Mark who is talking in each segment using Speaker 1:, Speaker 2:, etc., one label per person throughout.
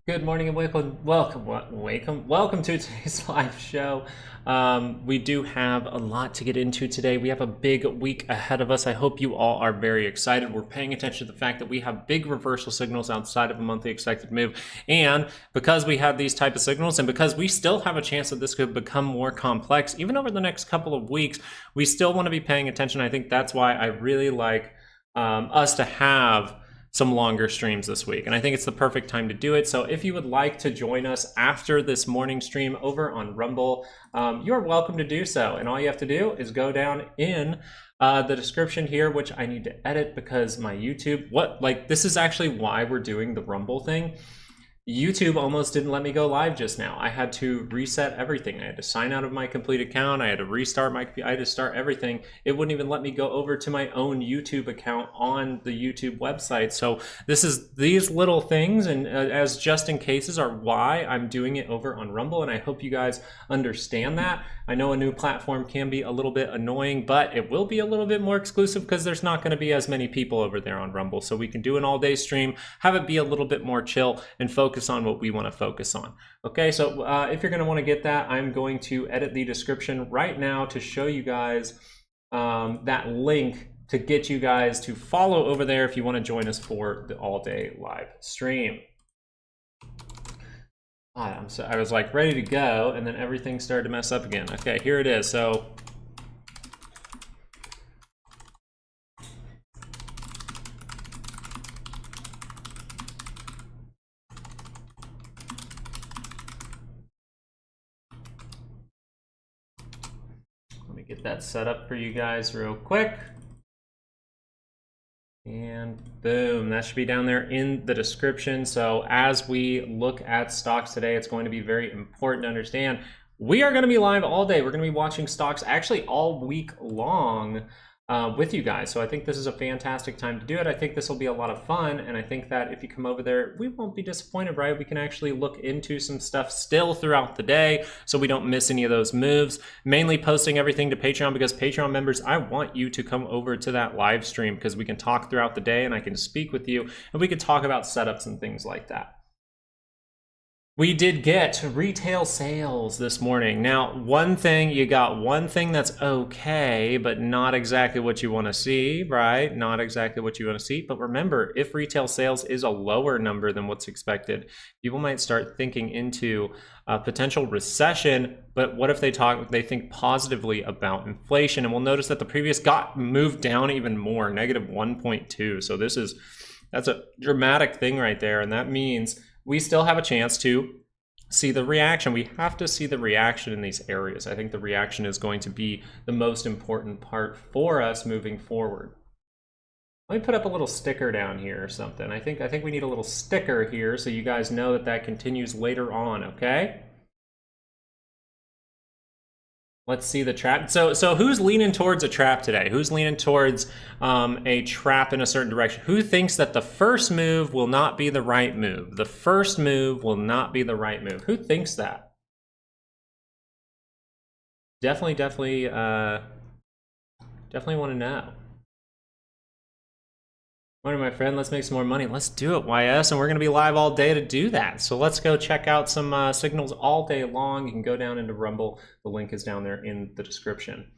Speaker 1: Good morning and welcome to today's live show. We do have a lot to get into today. We have a big week ahead of us. I hope you all are very excited. We're paying attention to the fact that we have big reversal signals outside of a monthly expected move. And because we have these type of signals and because we still have a chance that this could become more complex, even over the next couple of weeks, we still want to be paying attention. I think that's why I really like us to have some longer streams this week, and I think it's the perfect time to do it. So if you would like to join us after this morning stream over on Rumble, you're welcome to do so, and all you have to do is go down in the description here, which I need to edit because my YouTube, this is actually why we're doing the Rumble thing. YouTube almost didn't let me go live just now. I had to reset everything. I had to sign out of my complete account. I had to restart I had to start everything. It wouldn't even let me go over to my own YouTube account on the YouTube website. So these little things, and as just in cases, are why I'm doing it over on Rumble. And I hope you guys understand that. I know a new platform can be a little bit annoying, but it will be a little bit more exclusive because there's not going to be as many people over there on Rumble. So we can do an all-day stream, have it be a little bit more chill, and focus on what we want to focus on. Okay, so if you're going to want to get that, I'm going to edit the description right now to show you guys that link to get you guys to follow over there if you want to join us for the all-day live stream. I was like ready to go, and then everything started to mess up again. Okay, here it is. So let me get that set up for you guys real quick. And boom, that should be down there in the description. So as we look at stocks today, it's going to be very important to understand we are going to be live all day. We're going to be watching stocks actually all week long with you guys. So I think this is a fantastic time to do it. I think this will be a lot of fun. And I think that if you come over there, we won't be disappointed, right? We can actually look into some stuff still throughout the day so we don't miss any of those moves. Mainly posting everything to Patreon because Patreon members, I want you to come over to that live stream because we can talk throughout the day and I can speak with you and we can talk about setups and things like that. We did get retail sales this morning. Now, you got one thing that's okay, but not exactly what you want to see, right? Not exactly what you want to see. But remember, if retail sales is a lower number than what's expected, people might start thinking into a potential recession. But what if they think positively about inflation? And we'll notice that the previous got moved down even more, negative 1.2. So that's a dramatic thing right there. And that means we still have a chance to see the reaction. We have to see the reaction in these areas. I think the reaction is going to be the most important part for us moving forward. Let me put up a little sticker down here or something. I think we need a little sticker here so you guys know that continues later on, okay? Let's see the trap. So who's leaning towards a trap today? Who's leaning towards a trap in a certain direction? Who thinks that the first move will not be the right move? The first move will not be the right move. Who thinks that? Definitely want to know. Morning, my friend. Let's make some more money. Let's do it, YS. And we're going to be live all day to do that. So let's go check out some signals all day long. You can go down into Rumble. The link is down there in the description.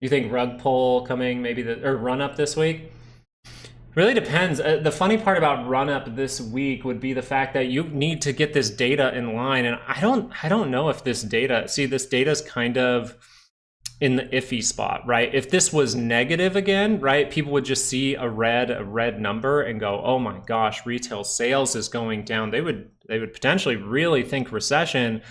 Speaker 1: You think rug pull coming or run up this week? Really depends. The funny part about run up this week would be the fact that you need to get this data in line. And I don't know if this data is kind of in the iffy spot, right? If this was negative again, right, people would just see a red number and go, oh my gosh, retail sales is going down. They would potentially really think recession,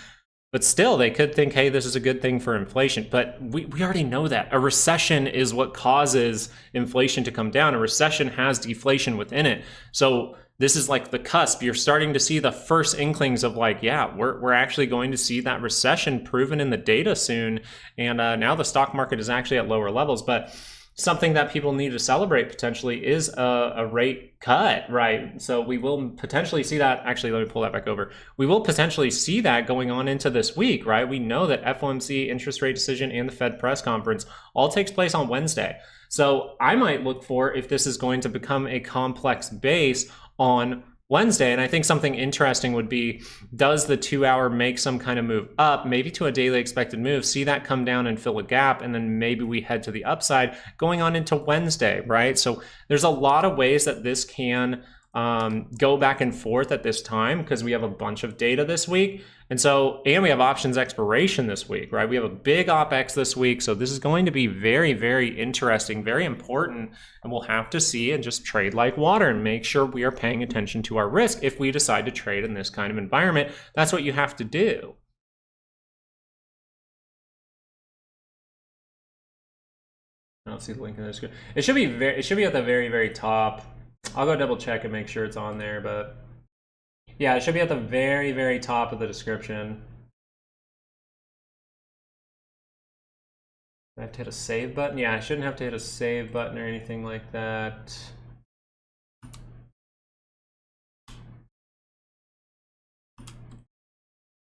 Speaker 1: but still they could think, hey, this is a good thing for inflation. But we already know that a recession is what causes inflation to come down. A recession has deflation within it. So this is like the cusp. You're starting to see the first inklings of like, yeah, we're actually going to see that recession proven in the data soon. And now the stock market is actually at lower levels. But something that people need to celebrate potentially is a rate cut, right? So we will potentially see that. Actually, let me pull that back over. We will potentially see that going on into this week, right? We know that FOMC interest rate decision and the Fed press conference all takes place on Wednesday. So I might look for if this is going to become a complex base on Wednesday. And I think something interesting would be, does the 2 hour make some kind of move up, maybe to a daily expected move, see that come down and fill a gap, and then maybe we head to the upside going on into Wednesday, right? So there's a lot of ways that this can go back and forth at this time because we have a bunch of data this week. And we have options expiration this week, right? We have a big Opex this week. So this is going to be very, very interesting, very important. And we'll have to see and just trade like water and make sure we are paying attention to our risk if we decide to trade in this kind of environment. That's what you have to do. I don't see the link in the description. It should be at the very, very top. I'll go double check and make sure it's on there, but yeah, it should be at the very, very top of the description. I have to hit a save button? Yeah, I shouldn't have to hit a save button or anything like that.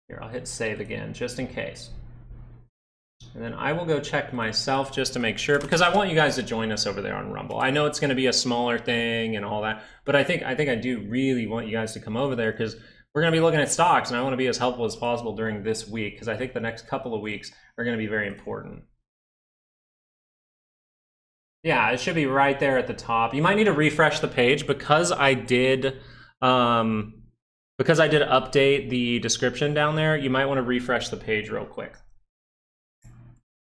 Speaker 1: Here, I'll hit save again, just in case. And then I will go check myself just to make sure, because I want you guys to join us over there on Rumble. I know it's going to be a smaller thing and all that, but I think I do really want you guys to come over there because we're going to be looking at stocks, and I want to be as helpful as possible during this week because I think the next couple of weeks are going to be very important. Yeah, it should be right there at the top. You might need to refresh the page because I did update the description down there. You might want to refresh the page real quick.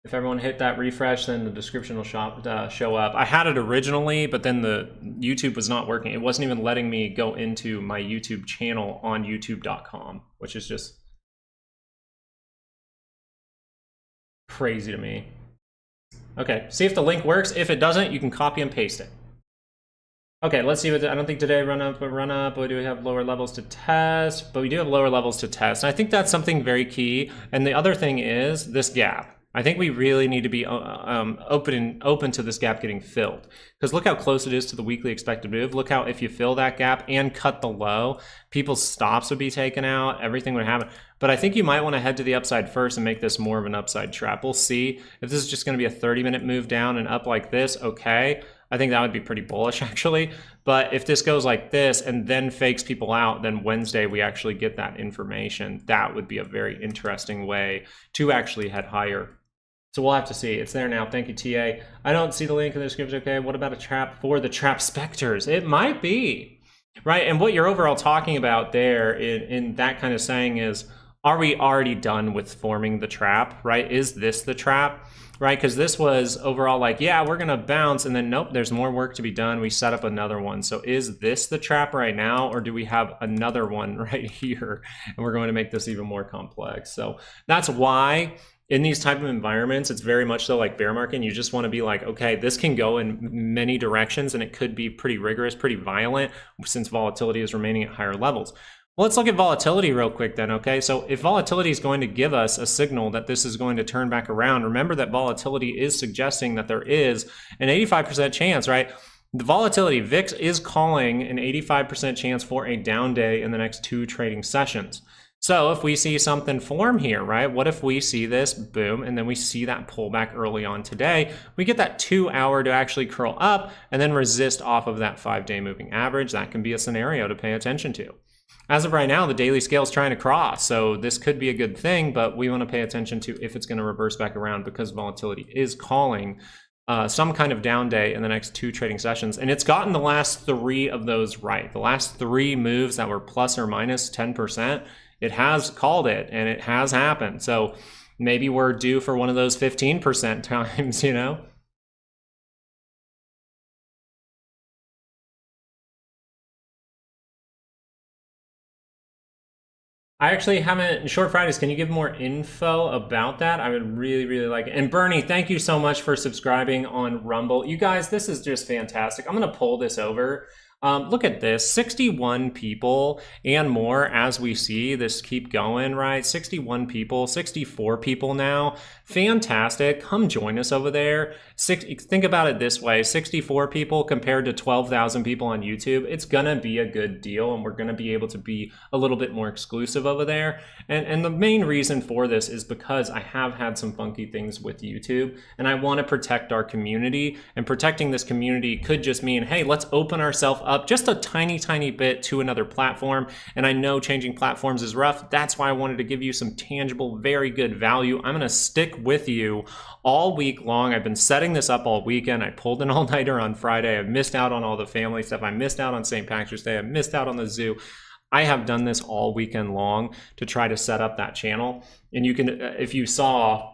Speaker 1: If everyone hit that refresh, then the description will show up. I had it originally, but then the YouTube was not working. It wasn't even letting me go into my YouTube channel on youtube.com, which is just crazy to me. Okay, see if the link works. If it doesn't, you can copy and paste it. Okay, let's see what I don't think today run up. But do we have lower levels to test? But we do have lower levels to test. And I think that's something very key. And the other thing is this gap. I think we really need to be open to this gap getting filled, because look how close it is to the weekly expected move. Look how if you fill that gap and cut the low, people's stops would be taken out, everything would happen. But I think you might want to head to the upside first and make this more of an upside trap. We'll see if this is just going to be a 30-minute move down and up like this. Okay, I think that would be pretty bullish actually. But if this goes like this and then fakes people out, then Wednesday we actually get that information. That would be a very interesting way to actually head higher. So we'll have to see. It's there now. Thank you, TA. I don't see the link in the description. Okay, what about a trap for the trap specters? It might be, right? And what you're overall talking about there in that kind of saying is, are we already done with forming the trap, right? Is this the trap, right? Because this was overall like, yeah, we're going to bounce, and then nope, there's more work to be done. We set up another one. So is this the trap right now, or do we have another one right here? And we're going to make this even more complex. So that's why in these type of environments, it's very much so like bear market. And you just want to be like, okay, this can go in many directions, and it could be pretty rigorous, pretty violent, since volatility is remaining at higher levels. Well, let's look at volatility real quick then, okay? So if volatility is going to give us a signal that this is going to turn back around, remember that volatility is suggesting that there is an 85% chance, right? The volatility, VIX is calling an 85% chance for a down day in the next 2 trading sessions. So if we see something form here, right? What if we see this, boom, and then we see that pullback early on today? We get that 2 hour to actually curl up and then resist off of that 5-day moving average. That can be a scenario to pay attention to. As of right now, the daily scale is trying to cross, so this could be a good thing, but we want to pay attention to if it's going to reverse back around, because volatility is calling some kind of down day in the next 2 trading sessions. And it's gotten the last 3 of those right. The last 3 moves that were plus or minus 10%, it has called it, and it has happened. So maybe we're due for one of those 15% times, you know? I actually haven't, Short Fridays, can you give more info about that? I would really, really like it. And Bernie, thank you so much for subscribing on Rumble. You guys, this is just fantastic. I'm gonna pull this over. Look at this, 61 people and more as we see this keep going, right? 61 people, 64 people now. Fantastic. Come join us over there. Think about it this way, 64 people compared to 12,000 people on YouTube. It's gonna be a good deal, and we're gonna be able to be a little bit more exclusive over there. And the main reason for this is because I have had some funky things with YouTube, and I want to protect our community. And protecting this community could just mean, hey, let's open ourselves up just a tiny bit to another platform. And I know changing platforms is rough. That's why I wanted to give you some tangible, very good value. I'm going to stick with you all week long. I've been setting this up all weekend. I pulled an all-nighter on Friday. I've missed out on all the family stuff. I missed out on St. Patrick's Day. I missed out on the zoo. I have done this all weekend long to try to set up that channel. And you can, if you saw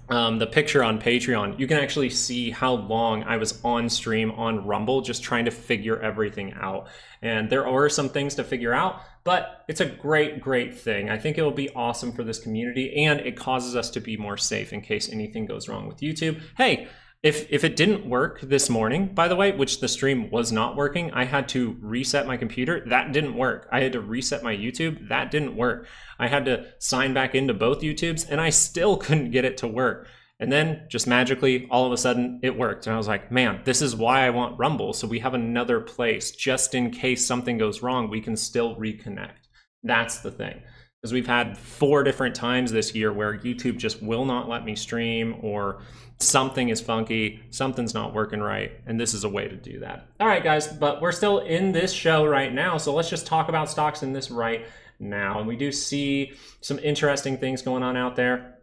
Speaker 1: the picture on Patreon, you can actually see how long I was on stream on Rumble just trying to figure everything out. And there are some things to figure out, but it's a great thing. I think it will be awesome for this community, and it causes us to be more safe in case anything goes wrong with YouTube. Hey, if it didn't work this morning, by the way, which the stream was not working, I had to reset my computer. That didn't work. I had to reset my YouTube. That didn't work. I had to sign back into both YouTubes, and I still couldn't get it to work. And then just magically, all of a sudden, it worked. And I was like, man, this is why I want Rumble. So we have another place just in case something goes wrong, we can still reconnect. That's the thing. Because we've had 4 different times this year where YouTube just will not let me stream, or something is funky, something's not working right, and this is a way to do that. All right, guys, but we're still in this show right now, so let's just talk about stocks in this right now. And we do see some interesting things going on out there.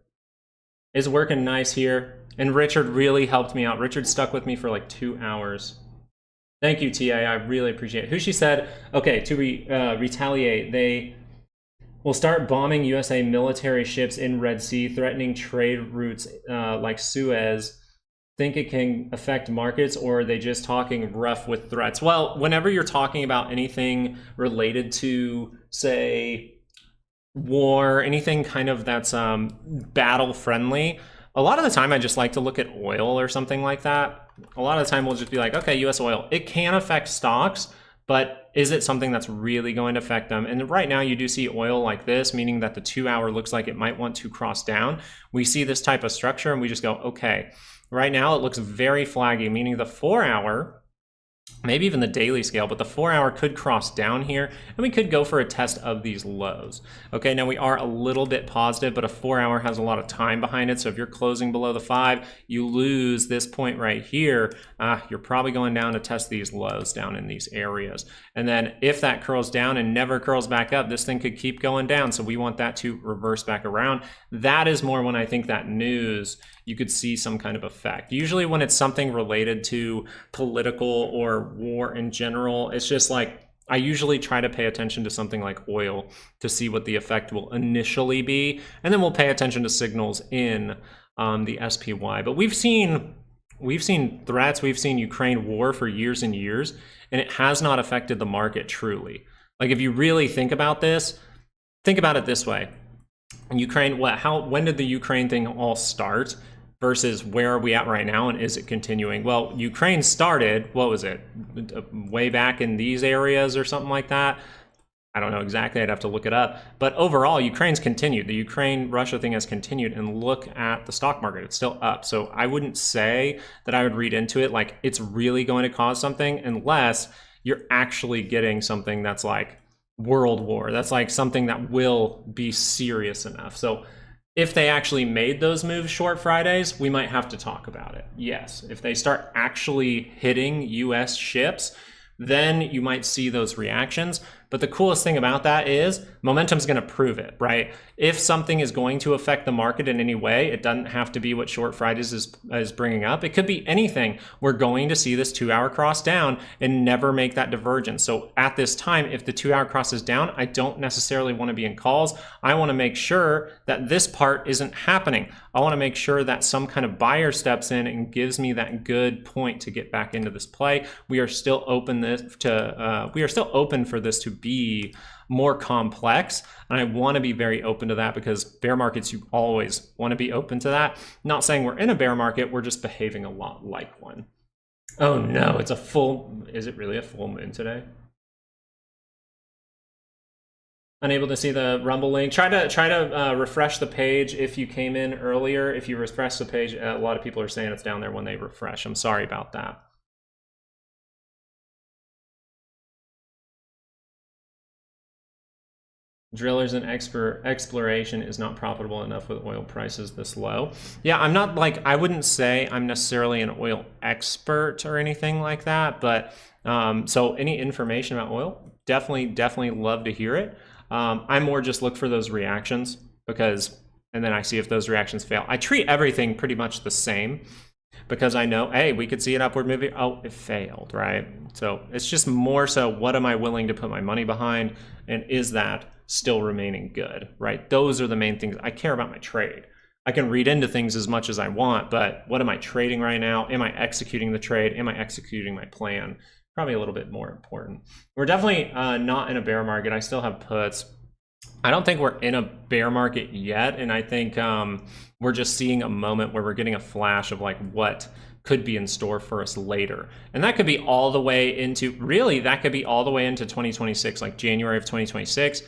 Speaker 1: It's working nice here, and Richard really helped me out. Richard stuck with me for like 2 hours. Thank you, TA, I really appreciate it. Who she said, okay, to retaliate, they will start bombing USA military ships in Red Sea, threatening trade routes like Suez. Think it can affect markets, or are they just talking rough with threats? Well, whenever you're talking about anything related to, say, war, anything kind of that's battle friendly, a lot of the time I just like to look at oil or something like that. A lot of the time we'll just be like, okay, US oil, it can affect stocks, but is it something that's really going to affect them? And right now you do see oil like this, meaning that the 2 hour looks like it might want to cross down. We see this type of structure and we just go, okay, right now it looks very flaggy, meaning the 4 hour, maybe even the daily scale, but the 4 hour could cross down here and we could go for a test of these lows. Okay, now we are a little bit positive, but a 4 hour has a lot of time behind it. So if you're closing below the 5, you lose this point right here. You're probably going down to test these lows down in these areas. And then if that curls down and never curls back up, this thing could keep going down. So we want that to reverse back around. That is more when I think that news, you could see some kind of effect. Usually when it's something related to political or war in general, it's just like, I usually try to pay attention to something like oil to see what the effect will initially be. And then we'll pay attention to signals in the SPY. But we've seen threats, we've seen Ukraine war for years and years, and it has not affected the market truly. Like if you really think about this, think about it this way. Ukraine, when did the Ukraine thing all start versus where are we at right now, and is it continuing? Well, Ukraine started, what was it, way back in these areas or something like that? I don't know exactly, I'd have to look it up. But overall, Ukraine's continued. The Ukraine-Russia thing has continued, and look at the stock market, it's still up. So I wouldn't say that I would read into it like it's really going to cause something unless you're actually getting something that's like world war. That's like something that will be serious enough. So if they actually made those moves short Fridays, we might have to talk about it. Yes, if they start actually hitting US ships, then you might see those reactions. But the coolest thing about that is momentum's going to prove it, right? If something is going to affect the market in any way, it doesn't have to be what Short Fridays is bringing up. It could be anything. We're going to see this 2 hour cross down and never make that divergence. So at this time, if the 2 hour crosses down, I don't necessarily want to be in calls. I want to make sure that this part isn't happening. I want to make sure that some kind of buyer steps in and gives me that good point to get back into this play. We are still open for this to be more complex, and I want to be very open to that because bear markets, you always want to be open to that. Not saying we're in a bear market, we're just behaving a lot like one. Oh no, it's a full, is it really a full moon today? Unable to see the Rumble link. Try to refresh the page if you came in earlier. If you refresh the page, a lot of people are saying it's down there when they refresh. I'm sorry about that. Drillers and exploration is not profitable enough with oil prices this low. Yeah, I'm not like, I wouldn't say I'm necessarily an oil expert or anything like that, but so any information about oil, definitely love to hear it. I more just look for those reactions because, and then I see if those reactions fail. I treat everything pretty much the same because I know, hey, we could see an upward moving. Oh, it failed, right? So it's just more so, what am I willing to put my money behind? And is that still remaining good, right? Those are the main things. I care about my trade. I can read into things as much as I want, but what am I trading right now? Am I executing the trade? Am I executing my plan? Probably a little bit more important. We're definitely not in a bear market. I still have puts. I don't think we're in a bear market yet, and I think we're just seeing a moment where we're getting a flash of like what could be in store for us later. And that could be all the way into, really, that could be all the way into 2026, like January of 2026.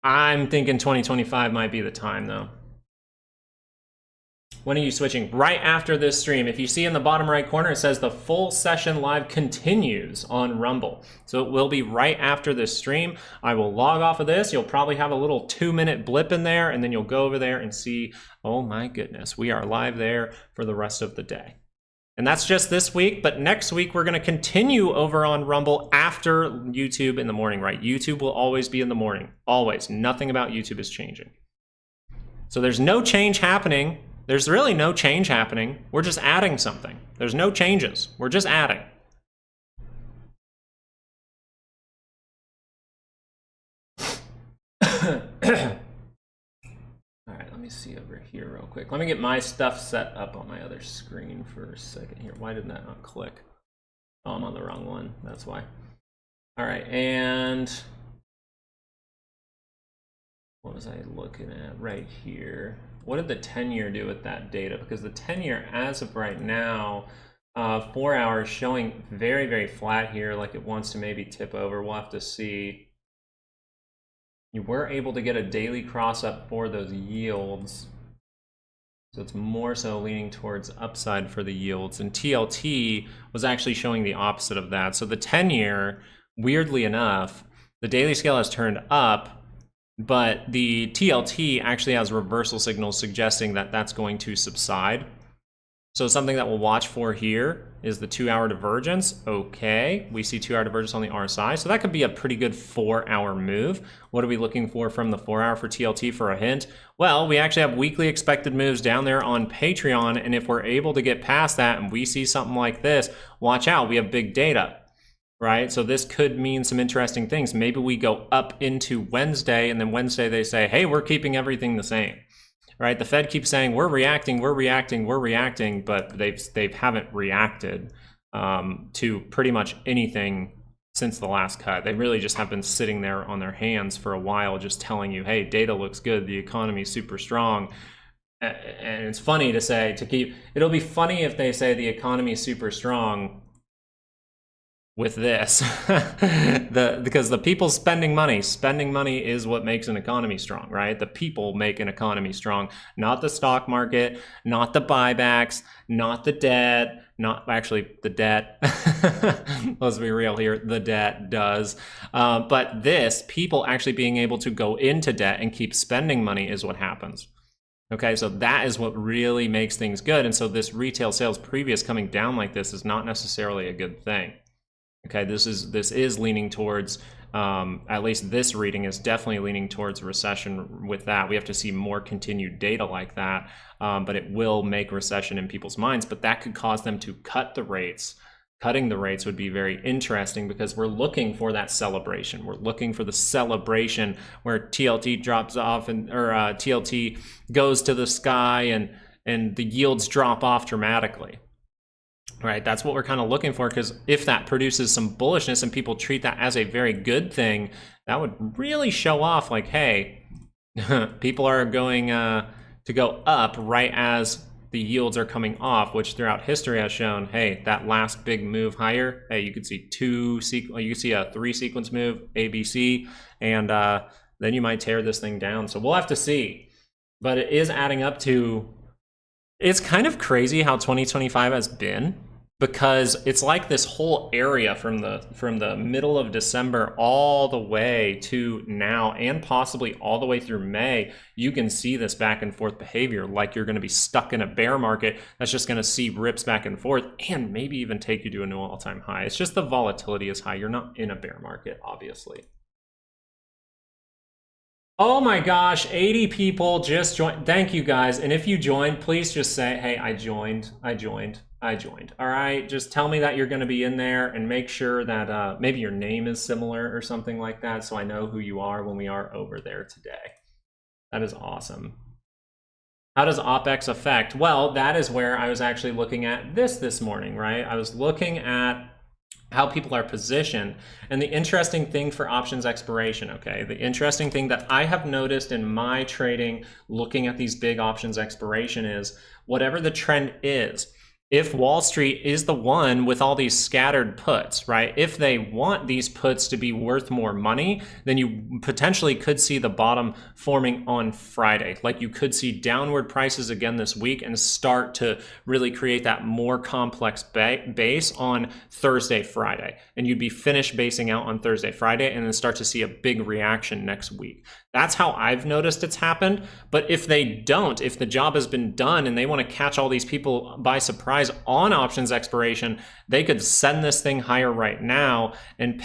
Speaker 1: I'm thinking 2025 might be the time though. When are you switching? Right after this stream. If you see in the bottom right corner, it says the full session live continues on Rumble. So it will be right after this stream. I will log off of this. You'll probably have a little 2-minute blip in there, and then you'll go over there and see, oh my goodness, we are live there for the rest of the day. And that's just this week, but next week we're going to continue over on Rumble after YouTube in the morning, right? YouTube will always be in the morning, always. Nothing about YouTube is changing. So there's no change happening. There's really no change happening. We're just adding something. There's no changes. We're just adding. All right, let me see over here real quick. Let me get my stuff set up on my other screen for a second here. Why did that not click? Oh, I'm on the wrong one. That's why. All right, and what was I looking at right here? What did the 10-year do with that data? Because the 10-year, as of right now, 4 hours showing very flat here, like it wants to maybe tip over. We'll have to see. You were able to get a daily cross up for those yields. So it's more so leaning towards upside for the yields. And TLT was actually showing the opposite of that. So the 10-year, weirdly enough, the daily scale has turned up, but the TLT actually has reversal signals suggesting that that's going to subside. So something that we'll watch for here is the 2-hour divergence. Okay, we see 2-hour divergence on the RSI. So that could be a pretty good 4-hour move. What are we looking for from the 4-hour for TLT for a hint? Well, we actually have weekly expected moves down there on Patreon. And if we're able to get past that and we see something like this, watch out, we have big data, right? So this could mean some interesting things. Maybe we go up into Wednesday, and then Wednesday they say, hey, we're keeping everything the same. Right, the Fed keeps saying we're reacting, but they haven't reacted to pretty much anything since the last cut. They really just have been sitting there on their hands for a while, just telling you, hey, data looks good, the economy's super strong. And it's funny to say it'll be funny if they say the economy is super strong with this, because the people spending money is what makes an economy strong, right? The people make an economy strong, not the stock market, not the buybacks, not the debt, not actually the debt. Let's be real here, the debt does. But this, people actually being able to go into debt and keep spending money is what happens. Okay, so that is what really makes things good. And so this retail sales previous coming down like this is not necessarily a good thing. Okay, this is leaning towards, at least this reading is definitely leaning towards a recession with that. We have to see more continued data like that, but it will make recession in people's minds, but that could cause them to cut the rates. Cutting the rates would be very interesting because we're looking for that celebration. We're looking for the celebration where TLT drops off or TLT goes to the sky and the yields drop off dramatically. Right, that's what we're kind of looking for, because if that produces some bullishness and people treat that as a very good thing, that would really show off like, hey, people are going to go up right as the yields are coming off, which throughout history has shown, hey, that last big move higher, hey, you could see you see a 3 sequence move, A, B, C, and then you might tear this thing down. So we'll have to see. But it is adding up to, it's kind of crazy how 2025 has been, because it's like this whole area from the middle of December all the way to now, and possibly all the way through May, you can see this back and forth behavior, like you're going to be stuck in a bear market that's just going to see rips back and forth and maybe even take you to a new all-time high. It's just the volatility is high. You're not in a bear market, obviously. Oh my gosh, 80 people just joined. Thank you guys. And if you joined, please just say, hey, I joined. All right, just tell me that you're going to be in there, and make sure that maybe your name is similar or something like that, so I know who you are when we are over there today. That is awesome. How does Opex affect? Well, that is where I was actually looking at this morning, right? I was looking at how people are positioned. And the interesting thing for options expiration, okay, the interesting thing that I have noticed in my trading looking at these big options expiration is, whatever the trend is, if Wall Street is the one with all these scattered puts, right? If they want these puts to be worth more money, then you potentially could see the bottom forming on Friday. Like you could see downward prices again this week and start to really create that more complex base on Thursday, Friday. And you'd be finished basing out on Thursday, Friday, and then start to see a big reaction next week. That's how I've noticed it's happened. But if they don't, if the job has been done and they want to catch all these people by surprise on options expiration, they could send this thing higher right now and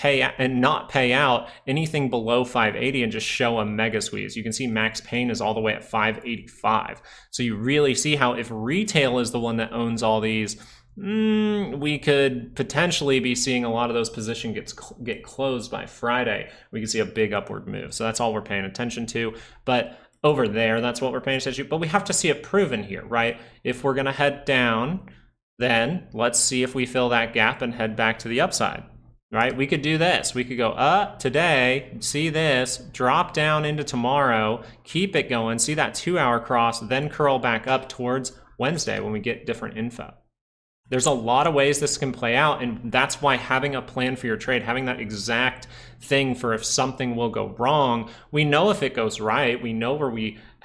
Speaker 1: not pay out anything below 580 and just show a mega squeeze. You can see max pain is all the way at 585. So you really see how, if retail is the one that owns all these, we could potentially be seeing a lot of those positions get closed by Friday. We could see a big upward move. So that's all we're paying attention to. But over there, that's what we're paying attention to. But we have to see it proven here, right? If we're going to head down, then let's see if we fill that gap and head back to the upside, right? We could do this. We could go up today, see this, drop down into tomorrow, keep it going, see that 2-hour cross, then curl back up towards Wednesday when we get different info. There's a lot of ways this can play out, and that's why having a plan for your trade, having that exact thing for if something will go wrong, we know if it goes right, we know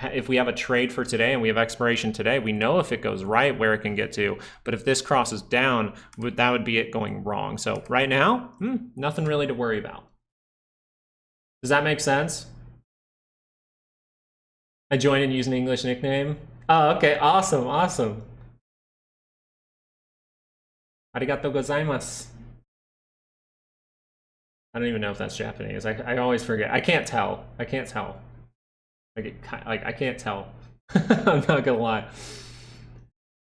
Speaker 1: if we have a trade for today and we have expiration today, we know if it goes right where it can get to. But if this crosses down, that would be it going wrong. So right now, nothing really to worry about. Does that make sense? I joined and used an English nickname. Oh, okay, awesome. Arigato gozaimasu. I don't even know if that's Japanese. I always forget. I can't tell. I can't tell. I can't tell. I'm not gonna lie.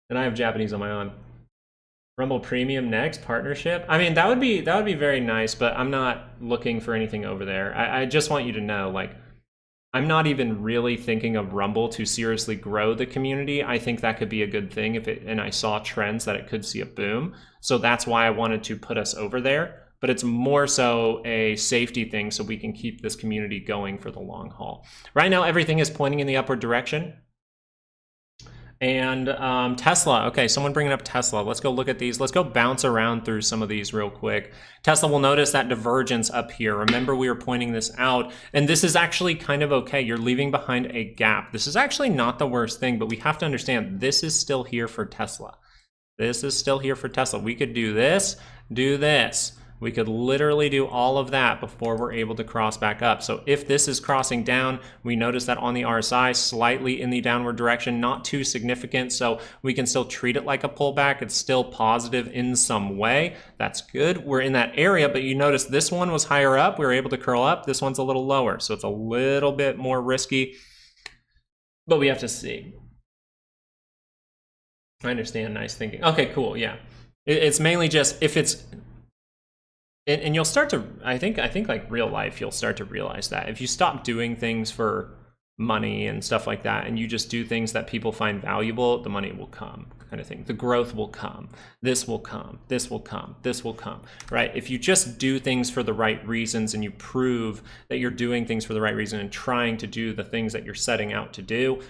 Speaker 1: And I have Japanese on my own. Rumble Premium next partnership. I mean, that would be very nice, but I'm not looking for anything over there. I just want you to know, like, I'm not even really thinking of Rumble to seriously grow the community. I think that could be a good thing and I saw trends that it could see a boom. So that's why I wanted to put us over there. But it's more so a safety thing so we can keep this community going for the long haul. Right now, everything is pointing in the upward direction. And Tesla, okay, someone bringing up Tesla. Let's go look at these. Let's go bounce around through some of these real quick. Tesla will notice that divergence up here. Remember, we were pointing this out, and this is actually kind of okay. You're leaving behind a gap. This is actually not the worst thing, but we have to understand this is still here for Tesla. This is still here for Tesla. We could do this, do this. We could literally do all of that before we're able to cross back up. So if this is crossing down, we notice that on the RSI, slightly in the downward direction, not too significant. So we can still treat it like a pullback. It's still positive in some way. That's good. We're in that area, but you notice this one was higher up. We were able to curl up. This one's a little lower. So it's a little bit more risky, but we have to see. I understand. Nice thinking. Okay, cool. Yeah. It's mainly just if it's, and you'll start to, I think like real life, you'll start to realize that if you stop doing things for money and stuff like that, and you just do things that people find valuable, the money will come, kind of thing. The growth will come. This will come. This will come. This will come, right? If you just do things for the right reasons and you prove that you're doing things for the right reason and trying to do the things that you're setting out to do,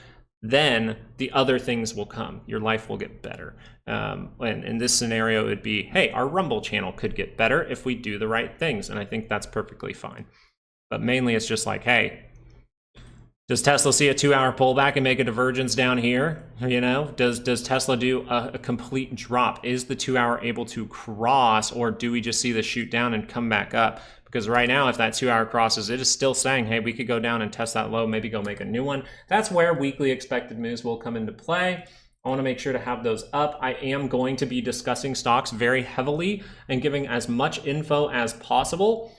Speaker 1: then the other things will come. Your life will get better. And in this scenario, it would be, hey, our Rumble channel could get better if we do the right things. And I think that's perfectly fine. But mainly it's just like, hey, does Tesla see a 2-hour pullback and make a divergence down here? You know, does Tesla do a complete drop? Is the 2-hour able to cross, or do we just see the shoot down and come back up? Because right now, if that 2-hour crosses, it is still saying, hey, we could go down and test that low, maybe go make a new one. That's where weekly expected moves will come into play. I want to make sure to have those up. I am going to be discussing stocks very heavily and giving as much info as possible.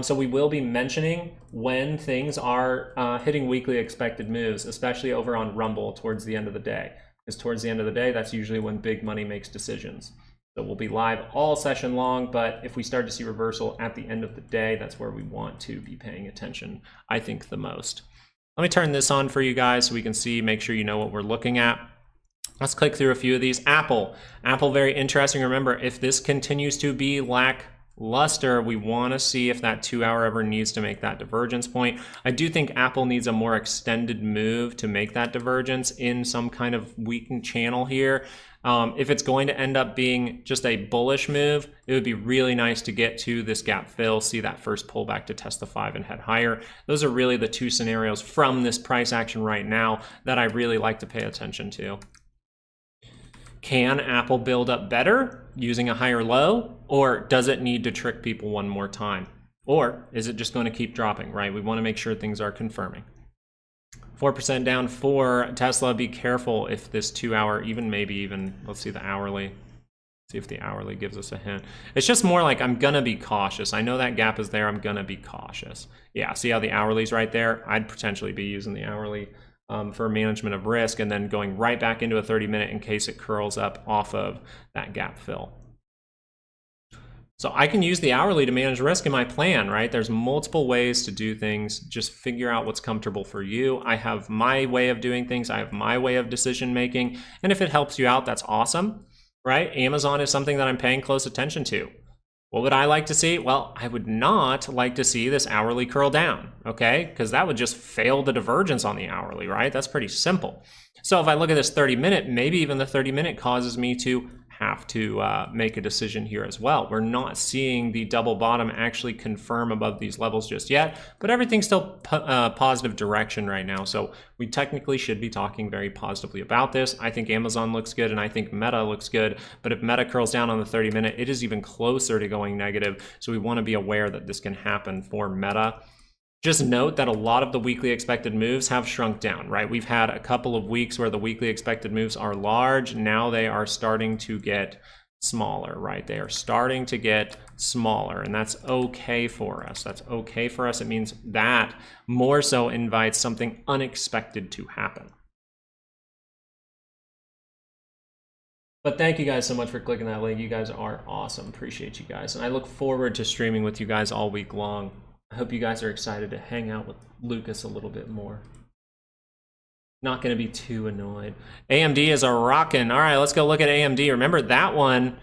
Speaker 1: So we will be mentioning when things are hitting weekly expected moves, especially over on Rumble towards the end of the day. Because towards the end of the day, that's usually when big money makes decisions. So we'll be live all session long, but if we start to see reversal at the end of the day, that's where we want to be paying attention, I think, the most. Let me turn this on for you guys so we can see, make sure you know what we're looking at. Let's click through a few of these. Apple, very interesting. Remember, if this continues to be lackluster, we want to see if that 2-hour ever needs to make that divergence point. I do think Apple needs a more extended move to make that divergence in some kind of weakened channel here. If it's going to end up being just a bullish move, it would be really nice to get to this gap fill, see that first pullback to test the 5 and head higher. Those are really the two scenarios from this price action right now that I really like to pay attention to. Can Apple build up better using a higher low, or does it need to trick people one more time? Or is it just going to keep dropping, right? We want to make sure things are confirming. 4% down for Tesla. Be careful if this 2-hour, maybe even, let's see the hourly. See if the hourly gives us a hint. It's just more like I'm going to be cautious. I know that gap is there. I'm going to be cautious. Yeah, see how the hourly's right there? I'd potentially be using the hourly for management of risk, and then going right back into a 30-minute in case it curls up off of that gap fill. So I can use the hourly to manage risk in my plan, right? There's multiple ways to do things. Just figure out what's comfortable for you. I have my way of doing things. I have my way of decision making. And if it helps you out, that's awesome, right? Amazon is something that I'm paying close attention to. What would I like to see? Well, I would not like to see this hourly curl down, okay? Because that would just fail the divergence on the hourly, right? That's pretty simple. So if I look at this 30-minute, maybe even the 30-minute causes me to have to make a decision here as well. We're not seeing the double bottom actually confirm above these levels just yet, but everything's still positive direction right now. So we technically should be talking very positively about this. I think Amazon looks good, and I think Meta looks good, but if Meta curls down on the 30-minute, it is even closer to going negative. So we want to be aware that this can happen for Meta. Just note that a lot of the weekly expected moves have shrunk down, right? We've had a couple of weeks where the weekly expected moves are large. Now they are starting to get smaller, right? They are starting to get smaller, and that's okay for us. That's okay for us. It means that more so invites something unexpected to happen. But thank you guys so much for clicking that link. You guys are awesome. Appreciate you guys. And I look forward to streaming with you guys all week long. I hope you guys are excited to hang out with Lucas a little bit more. Not going to be too annoyed. AMD is a rockin'. All right, let's go look at AMD. Remember that one?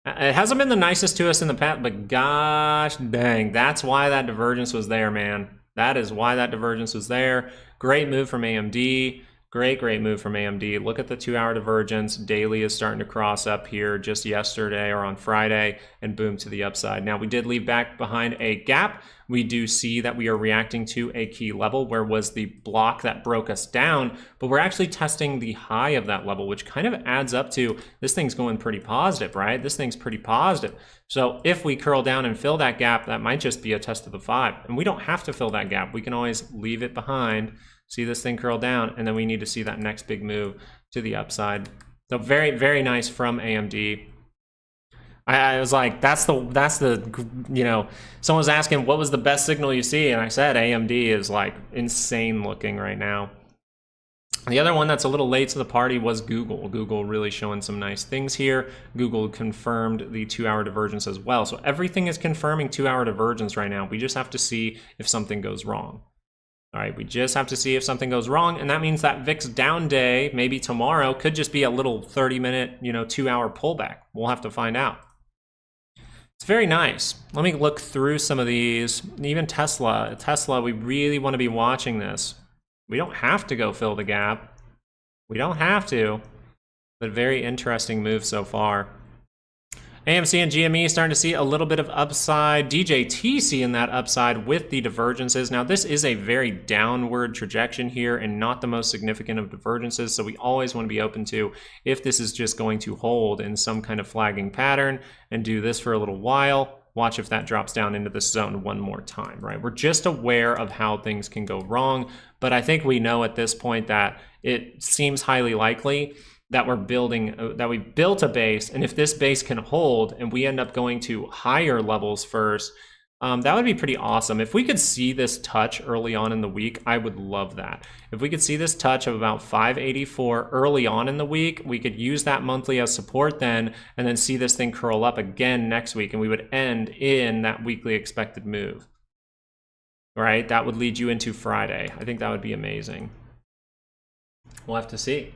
Speaker 1: It hasn't been the nicest to us in the past, but gosh dang, that's why that divergence was there, man. That is why that divergence was there. Great move from AMD. Great move from AMD. Look at the 2-hour divergence. Daily is starting to cross up here just yesterday or on Friday, and boom, to the upside. Now, we did leave back behind a gap. We do see that we are reacting to a key level where was the block that broke us down, but we're actually testing the high of that level, which kind of adds up to this thing's going pretty positive, right? This thing's pretty positive. So if we curl down and fill that gap, that might just be a test of the 5. And we don't have to fill that gap. We can always leave it behind, see this thing curl down, and then we need to see that next big move to the upside. So very nice from AMD. I was like, that's the, you know, someone was asking what was the best signal you see, and I said AMD is like insane looking right now. The other one that's a little late to the party was Google. Google really showing some nice things here. Google confirmed the 2-hour divergence as well. So everything is confirming 2-hour divergence right now. We just have to see if something goes wrong. All right, we just have to see if something goes wrong, and that means that VIX down day, maybe tomorrow, could just be a little 30-minute, 2-hour pullback. We'll have to find out. It's very nice. Let me look through some of these. Even Tesla, we really want to be watching this. We don't have to go fill the gap. We don't have to, but very interesting move so far. AMC and GME starting to see a little bit of upside. DJT seeing that upside with the divergences. Now, this is a very downward trajectory here and not the most significant of divergences, so we always want to be open to if this is just going to hold in some kind of flagging pattern and do this for a little while. Watch if that drops down into this zone one more time, right? We're just aware of how things can go wrong, but I think we know at this point that it seems highly likely that we're building, that we built a base, and if this base can hold and we end up going to higher levels first, that would be pretty awesome. If we could see this touch early on in the week, I would love that. If we could see this touch of about 584 early on in the week, we could use that monthly as support then, and then see this thing curl up again next week, and we would end in that weekly expected move. Right? That would lead you into Friday. I think that would be amazing. We'll have to see.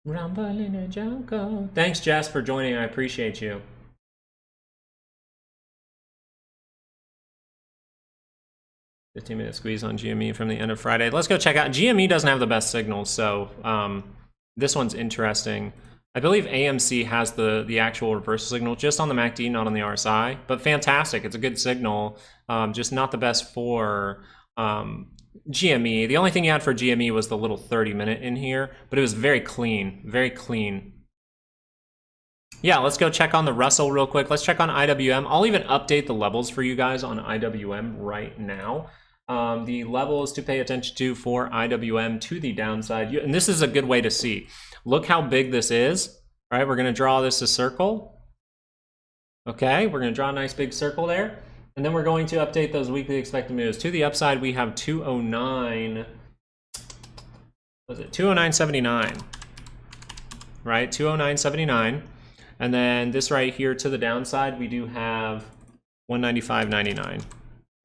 Speaker 1: Rumble in a jungle. Thanks, Jess, for joining. I appreciate you. The 15-minute squeeze on GME from the end of Friday. Let's go check out. GME doesn't have the best signals, so this one's interesting. I believe AMC has the actual reversal signal just on the MACD, not on the RSI, but fantastic. It's a good signal, just not the best for GME. The only thing you had for GME was the little 30-minute in here, but it was very clean, very clean. Yeah, let's go check on the Russell real quick. Let's check on IWM. I'll even update the levels for you guys on IWM right now. The levels to pay attention to for IWM to the downside, and this is a good way to see. Look how big this is, right? We're gonna draw this a circle. Okay, we're gonna draw a nice big circle there. And then we're going to update those weekly expected moves. To the upside, we have 209, what was it? 209.79, right? 209.79. And then this right here to the downside, we do have 195.99,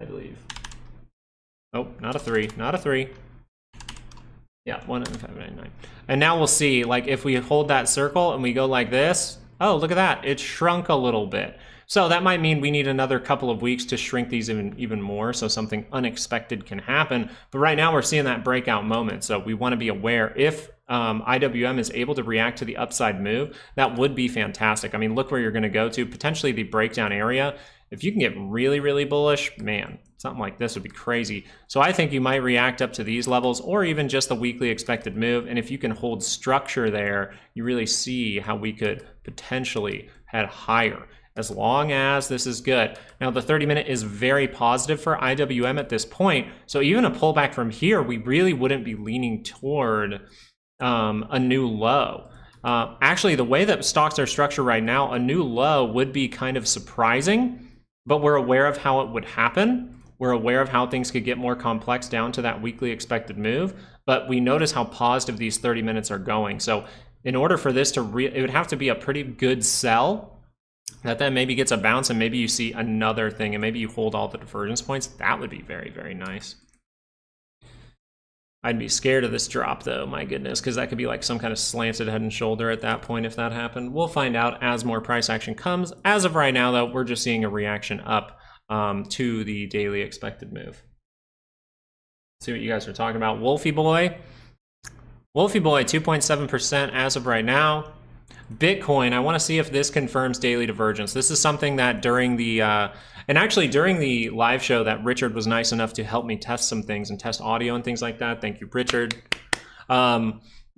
Speaker 1: I believe. Oh, not a 3, not a 3. Yeah, 195.99. And now we'll see, like, if we hold that circle and we go like this, oh, look at that. It shrunk a little bit. So that might mean we need another couple of weeks to shrink these even more, so something unexpected can happen. But right now we're seeing that breakout moment, so we want to be aware. If IWM is able to react to the upside move, that would be fantastic. I mean, look where you're going to go to, potentially the breakdown area. If you can get really, really bullish, man, something like this would be crazy. So I think you might react up to these levels or even just the weekly expected move. And if you can hold structure there, you really see how we could potentially head higher, as long as this is good. Now, the 30-minute is very positive for IWM at this point. So even a pullback from here, we really wouldn't be leaning toward a new low. Actually, the way that stocks are structured right now, a new low would be kind of surprising, but we're aware of how it would happen. We're aware of how things could get more complex down to that weekly expected move, but we notice how positive these 30 minutes are going. So in order for this to, it would have to be a pretty good sell that then maybe gets a bounce and maybe you see another thing and maybe you hold all the divergence points. That would be very, very nice. I'd be scared of this drop though, my goodness, because that could be like some kind of slanted head and shoulder at that point if that happened. We'll find out as more price action comes. As of right now though, we're just seeing a reaction up to the daily expected move. See what you guys are talking about. Wolfie Boy. Wolfie Boy, 2.7% as of right now. Bitcoin, I want to see if this confirms daily divergence. This is something that during the, and actually during the live show that Richard was nice enough to help me test some things and test audio and things like that. Thank you, Richard.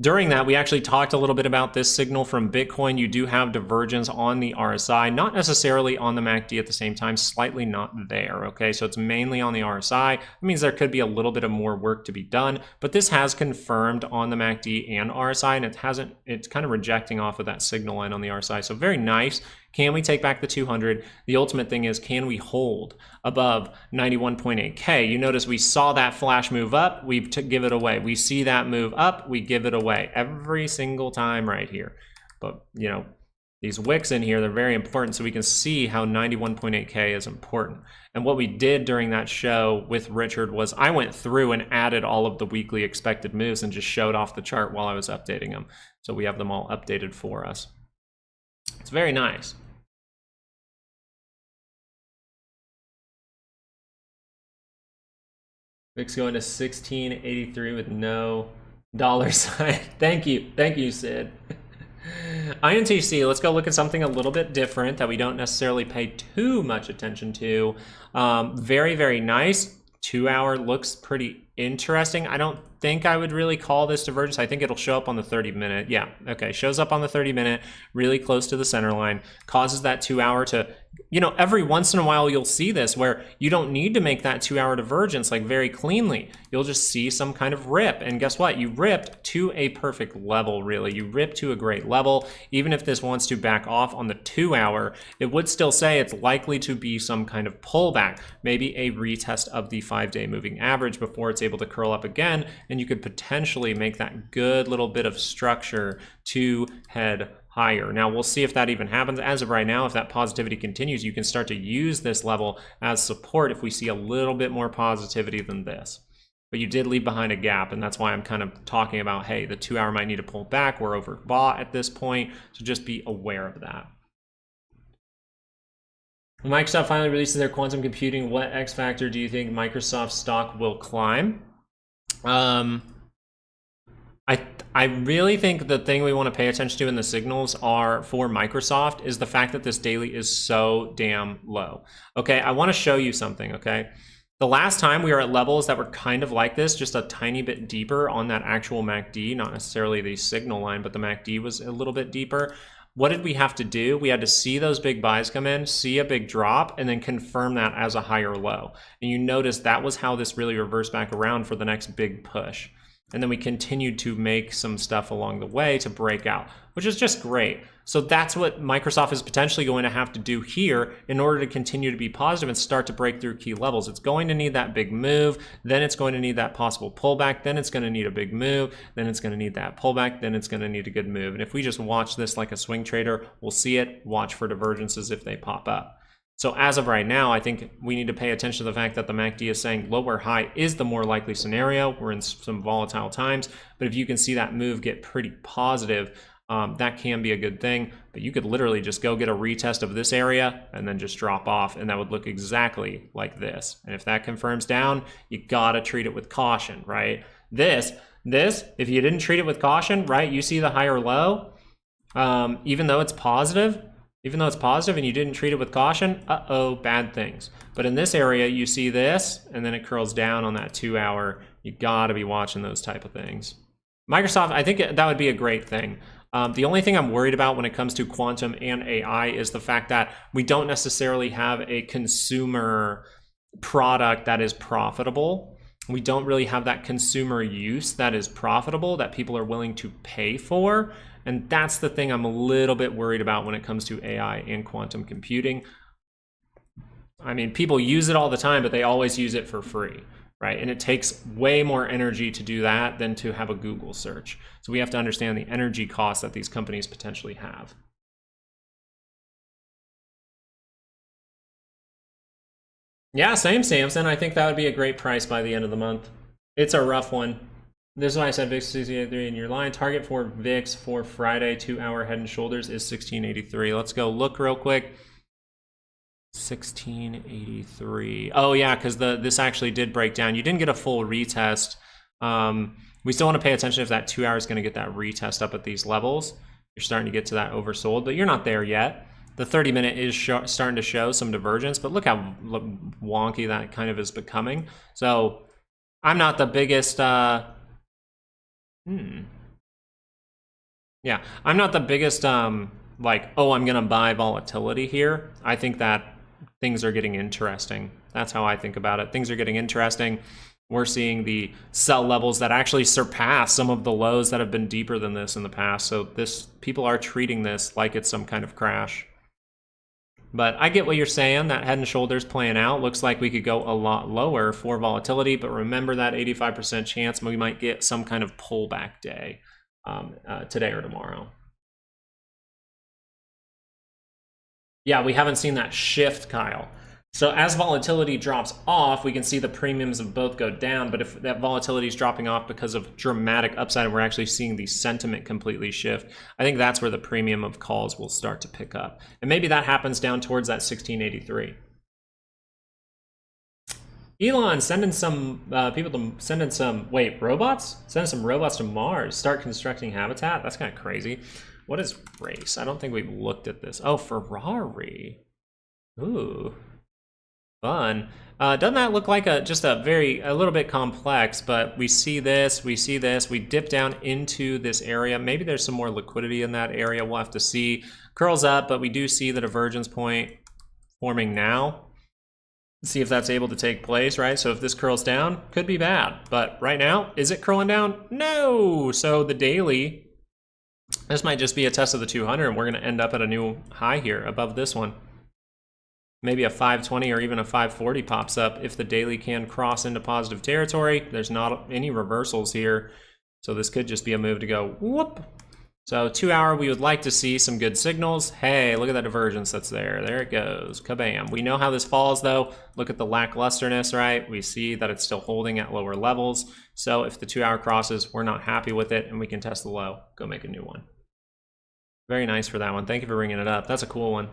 Speaker 1: During that, we actually talked a little bit about this signal from Bitcoin. You do have divergence on the RSI, not necessarily on the MACD at the same time, slightly not there, okay? So it's mainly on the RSI. It means there could be a little bit of more work to be done, but this has confirmed on the MACD and RSI, and it's kind of rejecting off of that signal line on the RSI. So very nice. Can we take back the 200? The ultimate thing is, can we hold above 91.8K? You notice we saw that flash move up, we give it away. We see that move up, we give it away every single time right here. But, you know, these wicks in here, they're very important so we can see how 91.8K is important. And what we did during that show with Richard was I went through and added all of the weekly expected moves and just showed off the chart while I was updating them. So we have them all updated for us. It's very nice. VIX going to 1683 with no dollar sign. Thank you, Sid. INTC, let's go look at something a little bit different that we don't necessarily pay too much attention to. Very, very nice. 2 hour looks pretty interesting. I don't think I would really call this divergence. I think it'll show up on the 30-minute. Yeah, okay, shows up on the 30-minute, really close to the center line, causes that 2 hour to, you know, every once in a while you'll see this where you don't need to make that 2 hour divergence like very cleanly. You'll just see some kind of rip, and guess what? You ripped to a perfect level, really. You ripped to a great level. Even if this wants to back off on the 2 hour, it would still say it's likely to be some kind of pullback, maybe a retest of the 5-day moving average before it's able to curl up again, and you could potentially make that good little bit of structure to head higher. Now we'll see if that even happens. As of right now, if that positivity continues, you can start to use this level as support if we see a little bit more positivity than this. But you did leave behind a gap, and that's why I'm kind of talking about, hey, the 2 hour might need to pull back. We're overbought at this point, so just be aware of that. When Microsoft finally releases their quantum computing, what X factor do you think Microsoft stock will climb? I really think the thing we want to pay attention to in the signals are for Microsoft is the fact that this daily is so damn low. Okay, I want to show you something, okay? The last time we were at levels that were kind of like this, just a tiny bit deeper on that actual MACD, not necessarily the signal line, but the MACD was a little bit deeper. What did we have to do? We had to see those big buys come in, see a big drop, and then confirm that as a higher low. And you notice that was how this really reversed back around for the next big push. And then we continued to make some stuff along the way to break out, which is just great. So that's what Microsoft is potentially going to have to do here in order to continue to be positive and start to break through key levels. It's going to need that big move, then it's going to need that possible pullback, then it's going to need a big move, then it's going to need that pullback, then it's going to need a good move. And if we just watch this like a swing trader, we'll see it, watch for divergences if they pop up. So as of right now, I think we need to pay attention to the fact that the MACD is saying lower high is the more likely scenario. We're in some volatile times, but if you can see that move get pretty positive, that can be a good thing. But you could literally just go get a retest of this area and then just drop off, and that would look exactly like this. And if that confirms down, you gotta treat it with caution, right? This, if you didn't treat it with caution, right, you see the higher low, even though it's positive and you didn't treat it with caution, bad things. But in this area, you see this, and then it curls down on that 2 hour. You gotta be watching those type of things. Microsoft, I think that would be a great thing. The only thing I'm worried about when it comes to quantum and AI is the fact that we don't necessarily have a consumer product that is profitable. We don't really have that consumer use that is profitable, that people are willing to pay for. And that's the thing I'm a little bit worried about when it comes to AI and quantum computing. I mean, people use it all the time, but they always use it for free, right? And it takes way more energy to do that than to have a Google search. So we have to understand the energy costs that these companies potentially have. Yeah, same, Samson. I think that would be a great price by the end of the month. It's a rough one. This is why I said VIX 1683 in your line. Target for VIX for Friday 2 hour head and shoulders is 1683. Let's go look real quick. 1683. Oh yeah, because this actually did break down. You didn't get a full retest. We still want to pay attention if that 2 hour is going to get that retest up at these levels. You're starting to get to that oversold, but you're not there yet. The 30-minute is starting to show some divergence, but look how wonky that kind of is becoming. So I'm not the biggest... Yeah, I'm not the biggest, like, oh, I'm going to buy volatility here. I think that things are getting interesting. That's how I think about it. Things are getting interesting. We're seeing the sell levels that actually surpass some of the lows that have been deeper than this in the past. So people are treating this like it's some kind of crash. But I get what you're saying, that head and shoulders playing out. Looks like we could go a lot lower for volatility, but remember that 85% chance we might get some kind of pullback day today or tomorrow. Yeah, we haven't seen that shift, Kyle. So as volatility drops off, we can see the premiums of both go down, but if that volatility is dropping off because of dramatic upside and we're actually seeing the sentiment completely shift, I think that's where the premium of calls will start to pick up. And maybe that happens down towards that 1683. Elon sending some people to sending some robots? Sending some robots to Mars. Start constructing habitat? That's kind of crazy. What is race? I don't think we've looked at this. Oh, Ferrari. Ooh. Fun. Doesn't that look like just a little bit complex, but we see this, we dip down into this area. Maybe there's some more liquidity in that area. We'll have to see. Curls up, but we do see the divergence point forming now. See if that's able to take place, right? So if this curls down, could be bad. But right now, is it curling down? No! So the daily, this might just be a test of the 200, and we're gonna end up at a new high here above this one. Maybe a 520 or even a 540 pops up if the daily can cross into positive territory. There's not any reversals here. So this could just be a move to go whoop. So 2 hour, we would like to see some good signals. Hey, look at that divergence that's there. There it goes, kabam. We know how this falls though. Look at the lacklusterness, right? We see that it's still holding at lower levels. So if the 2 hour crosses, we're not happy with it and we can test the low, go make a new one. Very nice for that one. Thank you for bringing it up. That's a cool one.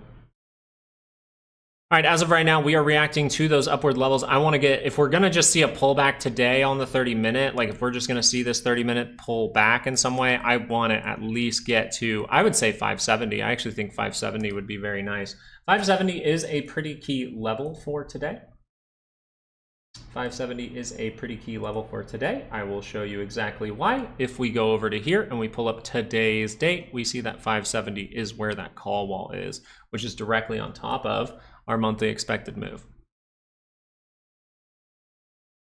Speaker 1: All right, as of right now, we are reacting to those upward levels. I want to get, if we're going to just see a pullback today on the 30-minute, like if we're just going to see this 30-minute pull back in some way, I want to at least get to, I would say 570. I actually think 570 would be very nice. 570 is a pretty key level for today. 570 is a pretty key level for today. I will show you exactly why. If we go over to here and we pull up today's date, we see that 570 is where that call wall is, which is directly on top of our monthly expected move.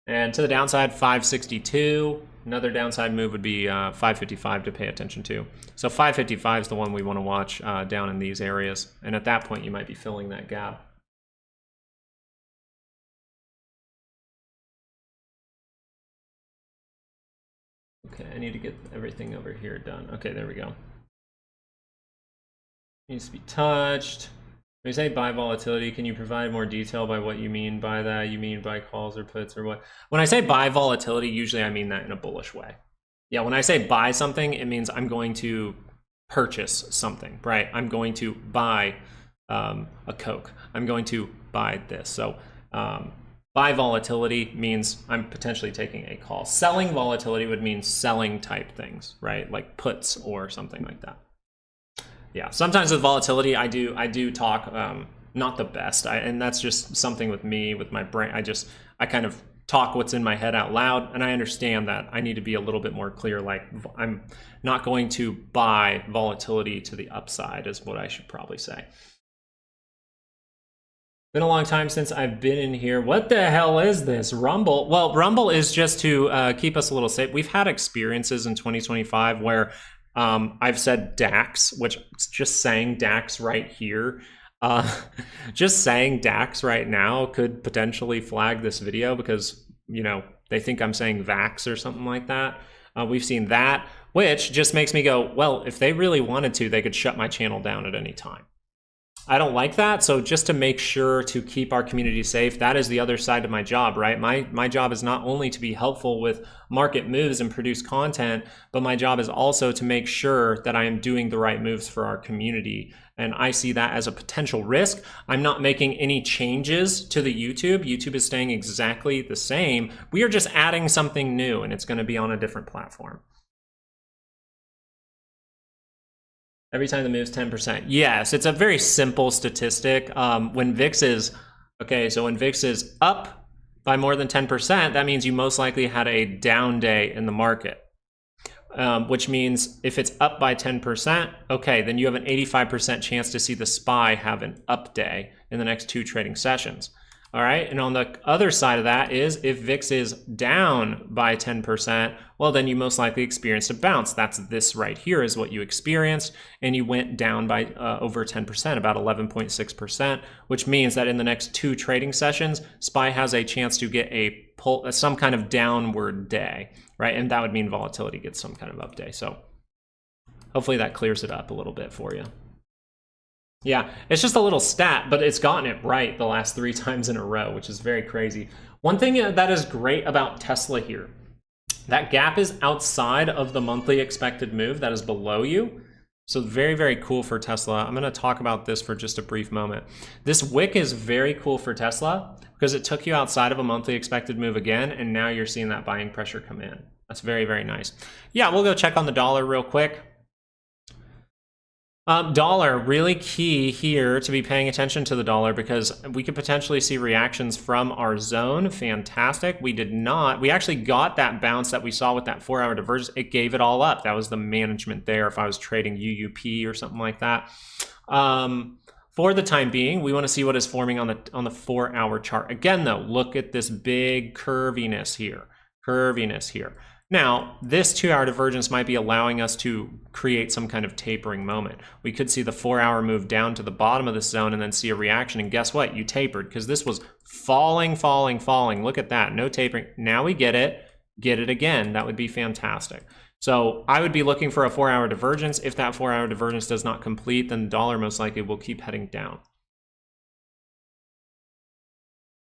Speaker 1: And to the downside, 562. Another downside move would be 555 to pay attention to. So 555 is the one we want to watch down in these areas. And at that point, you might be filling that gap. Okay, I need to get everything over here done. Okay, there we go. Needs to be touched. When you say buy volatility, can you provide more detail by what you mean by that? You mean buy calls or puts or what? When I say buy volatility, usually I mean that in a bullish way. Yeah, when I say buy something, it means I'm going to purchase something, right? I'm going to buy a Coke. I'm going to buy this. So buy volatility means I'm potentially taking a call. Selling volatility would mean selling type things, right? Like puts or something like that. Yeah, sometimes with volatility, I do talk not the best, and that's just something with me, with my brain. I kind of talk what's in my head out loud, and I understand that I need to be a little bit more clear. Like I'm not going to buy volatility to the upside, is what I should probably say. Been a long time since I've been in here. What the hell is this? Rumble? Well, Rumble is just to keep us a little safe. We've had experiences in 2025 where I've said DAX, which just saying DAX right here, just saying DAX right now could potentially flag this video because, you know, they think I'm saying VAX or something like that. We've seen that, which just makes me go, well, if they really wanted to, they could shut my channel down at any time. I don't like that. So just to make sure to keep our community safe, that is the other side of my job, right? My job is not only to be helpful with market moves and produce content, but my job is also to make sure that I am doing the right moves for our community. And I see that as a potential risk. I'm not making any changes to the YouTube. YouTube is staying exactly the same. We are just adding something new and it's going to be on a different platform. Every time the move's 10%. Yes, it's a very simple statistic. When VIX is, okay, so when VIX is up by more than 10%, that means you most likely had a down day in the market. Which means if it's up by 10%, okay, then you have an 85% chance to see the SPY have an up day in the next 2 trading sessions. All right, and on the other side of that is if VIX is down by 10%, well, then you most likely experienced a bounce. That's this right here is what you experienced, and you went down by over 10%, about 11.6%, which means that in the next 2 trading sessions, SPY has a chance to get a pull, some kind of downward day, right? And that would mean volatility gets some kind of up day. So hopefully that clears it up a little bit for you. Yeah, it's just a little stat, but it's gotten it right the last 3 times in a row, which is very crazy. One thing that is great about Tesla here, that gap is outside of the monthly expected move that is below you. So very, very cool for Tesla. I'm going to talk about this for just a brief moment. This wick is very cool for Tesla because it took you outside of a monthly expected move again, and now you're seeing that buying pressure come in. That's very, very nice. Yeah, we'll go check on the dollar real quick. Dollar, really key here to be paying attention to the dollar because we could potentially see reactions from our zone. Fantastic. We did not. We actually got that bounce that we saw with that 4-hour divergence. It gave it all up. That was the management there if I was trading UUP or something like that. For the time being, we want to see what is forming on the 4-hour chart. Again, though, look at this big curviness here. Curviness here. Now, this 2-hour divergence might be allowing us to create some kind of tapering moment. We could see the 4-hour move down to the bottom of the zone and then see a reaction. And guess what? You tapered because this was falling, falling, falling. Look at that. No tapering. Now we get it. Get it again. That would be fantastic. So I would be looking for a 4-hour divergence. If that 4-hour divergence does not complete, then the dollar most likely will keep heading down.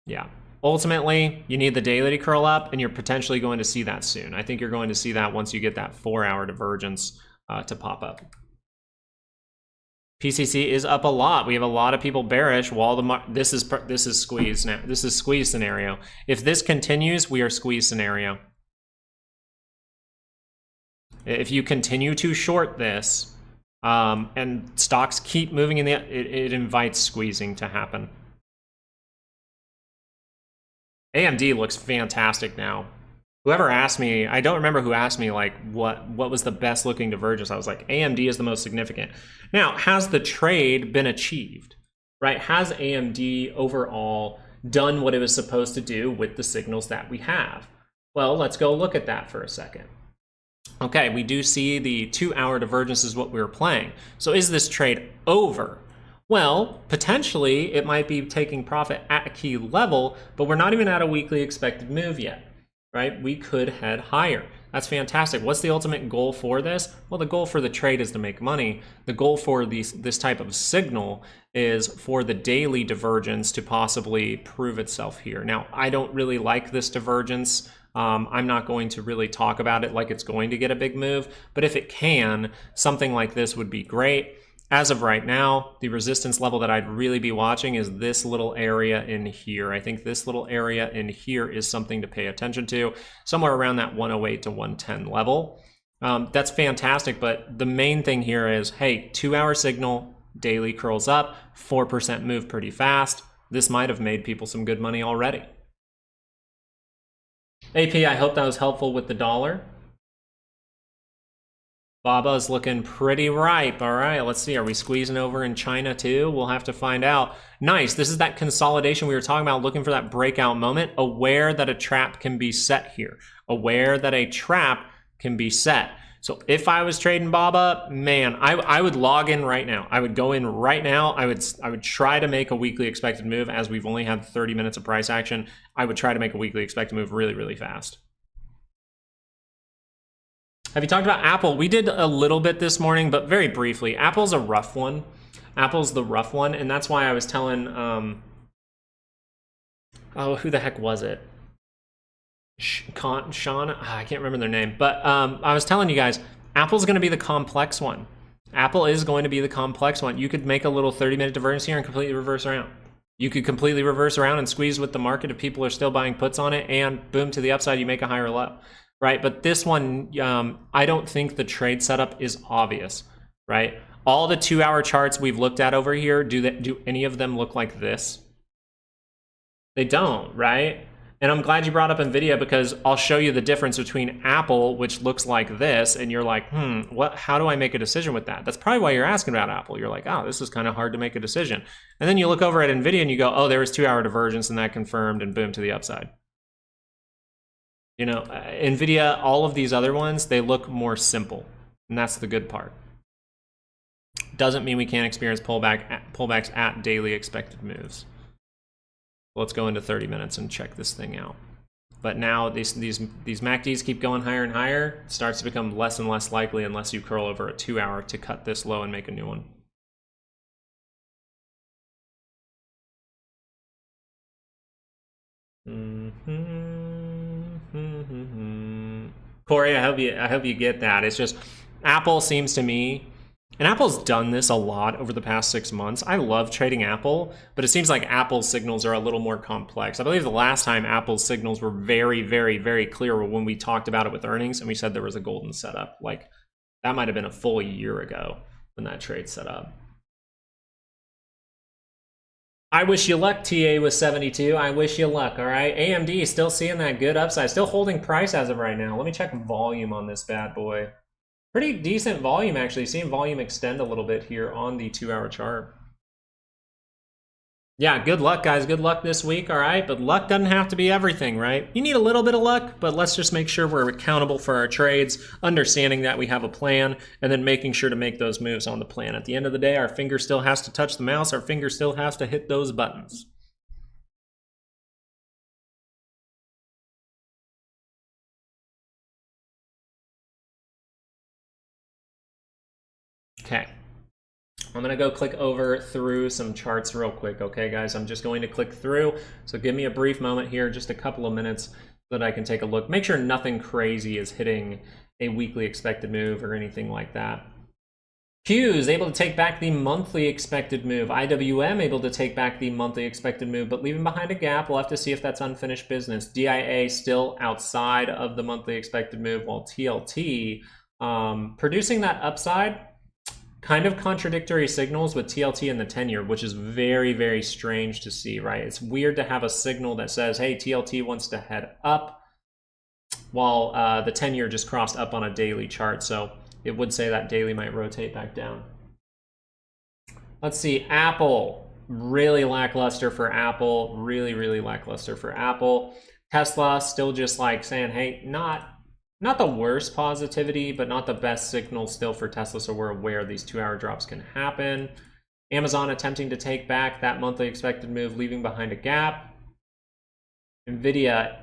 Speaker 1: Yeah. Ultimately, you need the daily to curl up, and you're potentially going to see that soon. I think you're going to see that once you get that 4-hour divergence to pop up. PCC is up a lot. We have a lot of people bearish. While this is squeeze now. This is squeeze scenario. If this continues, we are squeeze scenario. If you continue to short this, and stocks keep moving in it invites squeezing to happen. AMD looks fantastic now. Whoever asked me, I don't remember who asked me like what was the best looking divergence. I was like, AMD is the most significant. Now, has the trade been achieved, right? Has AMD overall done what it was supposed to do with the signals that we have? Well, let's go look at that for a second. Okay, we do see the 2-hour divergence is what we were playing. So is this trade over? Well, potentially it might be taking profit at a key level, but we're not even at a weekly expected move yet, right? We could head higher. That's fantastic. What's the ultimate goal for this? Well, the goal for the trade is to make money. The goal for this type of signal is for the daily divergence to possibly prove itself here. Now, I don't really like this divergence. I'm not going to really talk about it like it's going to get a big move, but if it can, something like this would be great. As of right now, the resistance level that I'd really be watching is this little area in here. I think this little area in here is something to pay attention to, somewhere around that 108 to 110 level. That's fantastic, but the main thing here is, hey, 2-hour signal, daily curls up, 4% move pretty fast. This might have made people some good money already. AP, I hope that was helpful with the dollar. Baba's looking pretty ripe. All right, let's see. Are we squeezing over in China too? We'll have to find out. Nice. This is that consolidation we were talking about, looking for that breakout moment. Aware that a trap can be set here. Aware that a trap can be set. So if I was trading Baba, man, I would log in right now. I would go in right now. I would try to make a weekly expected move as we've only had 30 minutes of price action. I would try to make a weekly expected move really, really fast. Have you talked about Apple? We did a little bit this morning, but very briefly. Apple's a rough one. Apple's the rough one, and that's why I was telling, oh, who the heck was it? Sean? I can't remember their name, but I was telling you guys, Apple's going to be the complex one. Apple is going to be the complex one. You could make a little 30-minute divergence here and completely reverse around. You could completely reverse around and squeeze with the market if people are still buying puts on it, and boom, to the upside, you make a higher low. Right, but this one, I don't think the trade setup is obvious, right? All the 2-hour charts we've looked at over here, do any of them look like this? They don't, right? And I'm glad you brought up NVIDIA because I'll show you the difference between Apple, which looks like this, and you're like, how do I make a decision with that? That's probably why you're asking about Apple. You're like, oh, this is kind of hard to make a decision. And then you look over at NVIDIA and you go, oh, there was 2-hour divergence and that confirmed, and boom, to the upside. You know, NVIDIA, all of these other ones, they look more simple, and that's the good part. Doesn't mean we can't experience pullbacks at daily expected moves. Let's go into 30 minutes and check this thing out. But now these MACDs keep going higher and higher. It starts to become less and less likely unless you curl over a 2-hour to cut this low and make a new one. Corey, I hope you get that. It's just Apple seems to me And Apple's done this a lot over the past 6 months. I love trading Apple, but it seems like Apple's signals are a little more complex. I believe the last time Apple's signals were very, very, very clear when we talked about it with earnings and we said there was a golden setup. Like, that might have been a full year ago when that trade set up. I wish you luck, TA with 72. I wish you luck, all right? AMD still seeing that good upside. Still holding price as of right now. Let me check volume on this bad boy. Pretty decent volume, actually. Seeing volume extend a little bit here on the 2-hour chart. Yeah, good luck, guys. Good luck this week, all right? But luck doesn't have to be everything, right? You need a little bit of luck, but let's just make sure we're accountable for our trades, understanding that we have a plan, and then making sure to make those moves on the plan. At the end of the day, our finger still has to touch the mouse. Our finger still has to hit those buttons. Okay. I'm gonna go click over through some charts real quick, okay, guys? I'm just going to click through, so give me a brief moment here, just a couple of minutes, so that I can take a look. Make sure nothing crazy is hitting a weekly expected move or anything like that. Q is able to take back the monthly expected move. IWM able to take back the monthly expected move, but leaving behind a gap. We'll have to see if that's unfinished business. DIA still outside of the monthly expected move, while TLT producing that upside. Kind of contradictory signals with TLT and the 10-year, which is very, very strange to see, right? It's weird to have a signal that says, hey, TLT wants to head up, while the 10-year just crossed up on a daily chart. So it would say that daily might rotate back down. Let's see, Apple. Really lackluster for Apple. Really, really lackluster for Apple. Tesla still just like saying, hey, not the worst positivity, but not the best signal still for Tesla, so we're aware these 2-hour drops can happen. Amazon attempting to take back that monthly expected move, leaving behind a gap. NVIDIA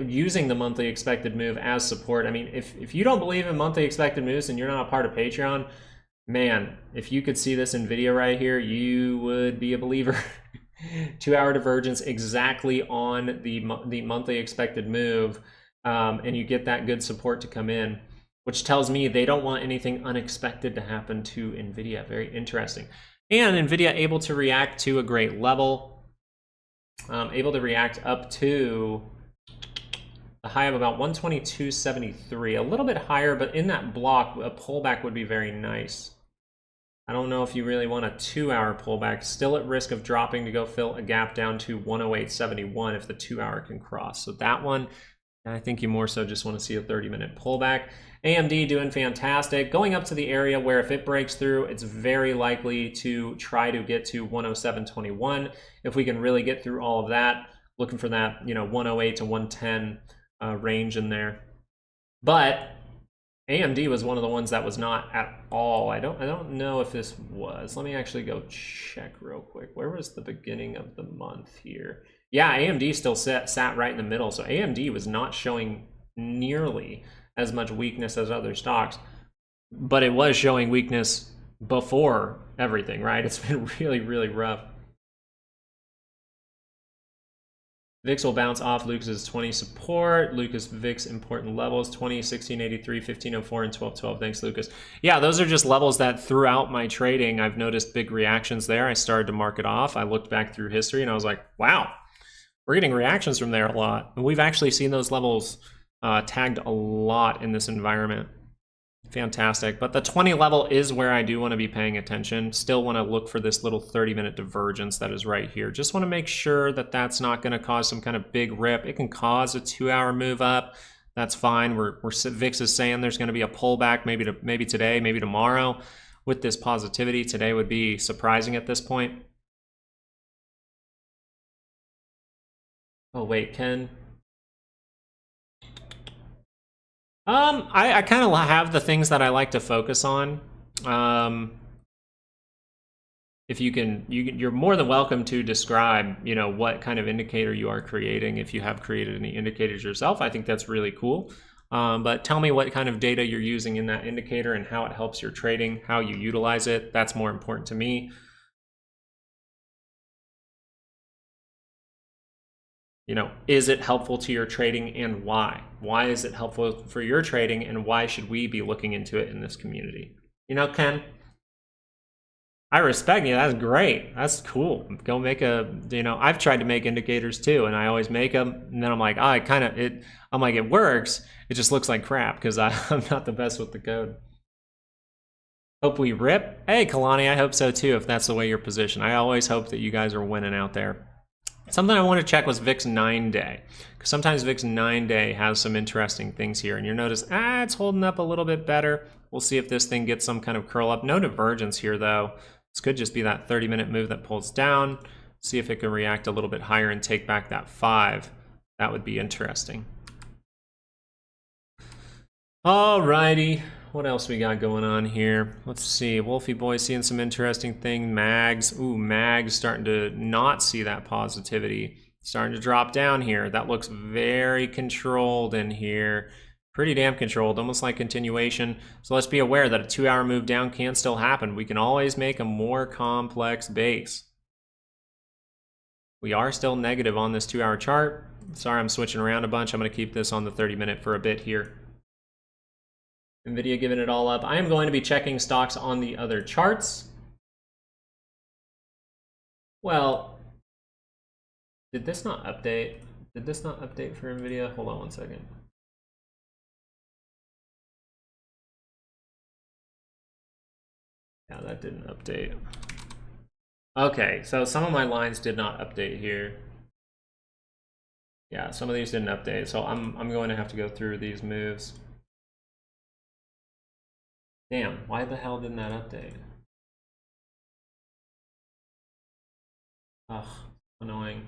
Speaker 1: using the monthly expected move as support. I mean, if you don't believe in monthly expected moves and you're not a part of Patreon, man, if you could see this NVIDIA right here, you would be a believer. 2-hour divergence exactly on the monthly expected move. And you get that good support to come in, which tells me they don't want anything unexpected to happen to NVIDIA. Very interesting. And NVIDIA able to react to a great level, able to react up to a high of about 122.73, a little bit higher, but in that block, a pullback would be very nice. I don't know if you really want a 2-hour pullback, still at risk of dropping to go fill a gap down to 108.71 if the 2-hour can cross. So that one, I think you more so just want to see a 30-minute pullback. AMD doing fantastic, going up to the area where if it breaks through, it's very likely to try to get to 107.21. If we can really get through all of that, looking for that, 108 to 110 range in there. But AMD was one of the ones that was not at all. I don't know if this was. Let me actually go check real quick. Where was the beginning of the month here? Yeah, AMD still sat right in the middle. So AMD was not showing nearly as much weakness as other stocks, but it was showing weakness before everything, right? It's been really, really rough. VIX will bounce off Lucas's 20 support. Lucas VIX important levels, 20, 1683, 1504, and 1212. Thanks, Lucas. Yeah, those are just levels that throughout my trading, I've noticed big reactions there. I started to mark it off. I looked back through history and I was like, wow, we're getting reactions from there a lot. And we've actually seen those levels tagged a lot in this environment. Fantastic. But the 20 level is where I do want to be paying attention. Still want to look for this little 30-minute divergence that is right here. Just want to make sure that that's not going to cause some kind of big rip. It can cause a 2-hour move up. That's fine. VIX is saying there's going to be a pullback maybe today, maybe tomorrow with this positivity. Today would be surprising at this point. Oh, wait, Ken. I kind of have the things that I like to focus on. If you're more than welcome to describe, what kind of indicator you are creating. If you have created any indicators yourself, I think that's really cool. But tell me what kind of data you're using in that indicator and how it helps your trading, how you utilize it. That's more important to me. Is it helpful to your trading and why? Why is it helpful for your trading and why should we be looking into it in this community? Ken, I respect you. That's great. That's cool. Go make a, I've tried to make indicators too, and I always make them, and then I'm like, I'm like, it works. It just looks like crap because I'm not the best with the code. Hope we rip. Hey, Kalani, I hope so too, if that's the way you're positioned. I always hope that you guys are winning out there. Something I want to check was VIX 9-day, because sometimes VIX 9-day has some interesting things here, and you'll notice, it's holding up a little bit better. We'll see if this thing gets some kind of curl up. No divergence here though. This could just be that 30-minute move that pulls down. See if it can react a little bit higher and take back that 5. That would be interesting. Alrighty, what else we got going on here? Let's see, Wolfie Boy seeing some interesting thing. Mags, Mags starting to not see that positivity. Starting to drop down here. That looks very controlled in here. Pretty damn controlled, almost like continuation. So let's be aware that a 2-hour move down can still happen. We can always make a more complex base. We are still negative on this 2-hour chart. Sorry, I'm switching around a bunch. I'm going to keep this on the 30-minute for a bit here. NVIDIA giving it all up. I am going to be checking stocks on the other charts. Well, did this not update? Did this not update for NVIDIA? Hold on one second. Yeah, that didn't update. Okay, so some of my lines did not update here. Yeah, some of these didn't update, so I'm going to have to go through these moves. Damn, why the hell didn't that update? Ugh, annoying.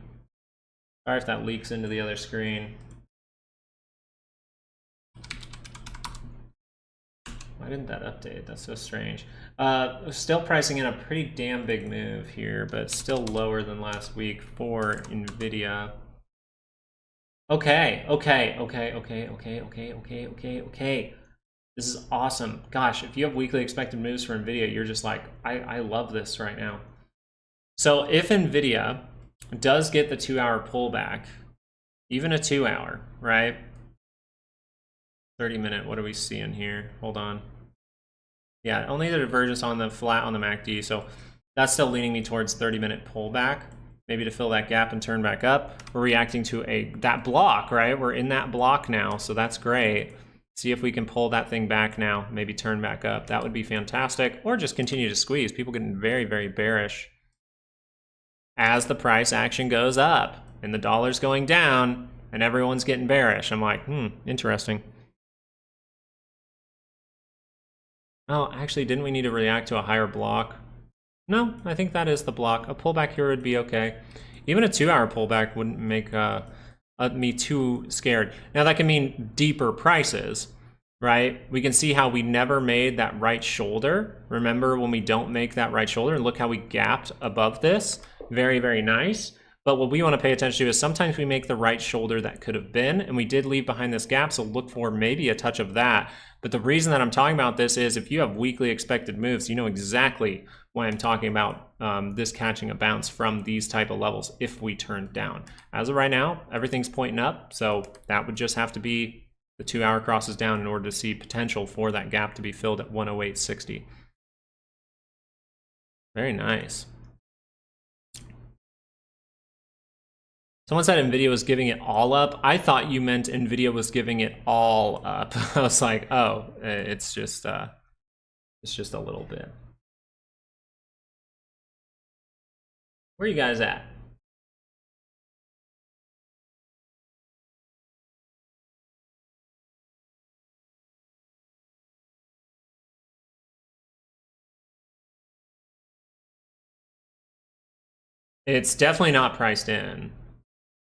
Speaker 1: Sorry if that leaks into the other screen. Why didn't that update? That's so strange. Still pricing in a pretty damn big move here, but still lower than last week for NVIDIA. Okay. This is awesome. Gosh, if you have weekly expected moves for NVIDIA, you're just like, I love this right now. So if NVIDIA does get the 2-hour pullback, even a 2-hour, right? 30-minute, what are we seeing here? Hold on. Yeah, only the divergence on the flat on the MACD, so that's still leaning me towards 30-minute pullback, maybe to fill that gap and turn back up. We're reacting to that block, right? We're in that block now, so that's great. See if we can pull that thing back now, maybe turn back up. That would be fantastic, or just continue to squeeze. People getting very, very bearish as the price action goes up and the dollar's going down and everyone's getting bearish. I'm like, interesting. Oh, actually, didn't we need to react to a higher block? No, I think that is the block. A pullback here would be okay. Even a 2-hour pullback wouldn't make me too scared. Now, that can mean deeper prices, right? We can see how we never made that right shoulder. Remember when we don't make that right shoulder, and look how we gapped above this. Very, very nice. But what we want to pay attention to is sometimes we make the right shoulder that could have been, and we did leave behind this gap, so look for maybe a touch of that. But the reason that I'm talking about this is if you have weekly expected moves, you know exactly why I'm talking about this catching a bounce from these type of levels if we turn down. As of right now, everything's pointing up, so that would just have to be the 2-hour crosses down in order to see potential for that gap to be filled at 108.60. Very nice. Someone said NVIDIA was giving it all up. I thought you meant NVIDIA was giving it all up. I was like, oh, it's just a little bit. Where are you guys at? It's definitely not priced in.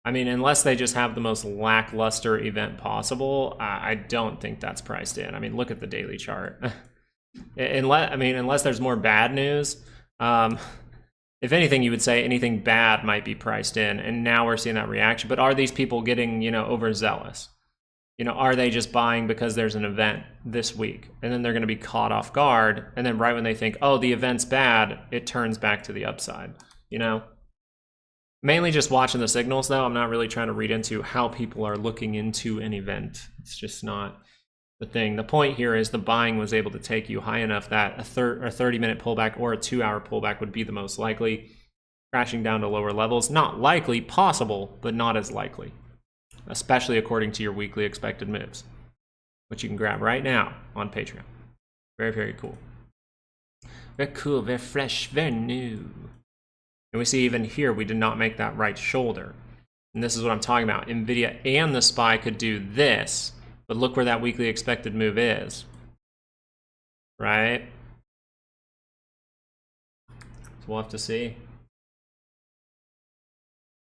Speaker 1: I mean, unless they just have the most lackluster event possible, I don't think that's priced in. I mean, look at the daily chart. Unless there's more bad news. If anything, you would say anything bad might be priced in, and now we're seeing that reaction. But are these people getting, overzealous? Are they just buying because there's an event this week, and then they're going to be caught off guard, and then right when they think, oh, the event's bad, it turns back to the upside, Mainly just watching the signals, though. I'm not really trying to read into how people are looking into an event. It's just not the thing. The point here is the buying was able to take you high enough that a 30-minute pullback or a 2-hour pullback would be the most likely. Crashing down to lower levels, not likely, possible, but not as likely, especially according to your weekly expected moves, which you can grab right now on Patreon. Very, very cool. Very cool, very fresh, very new. And we see even here, we did not make that right shoulder. And this is what I'm talking about. NVIDIA and the SPY could do this, but look where that weekly expected move is, right? So we'll have to see.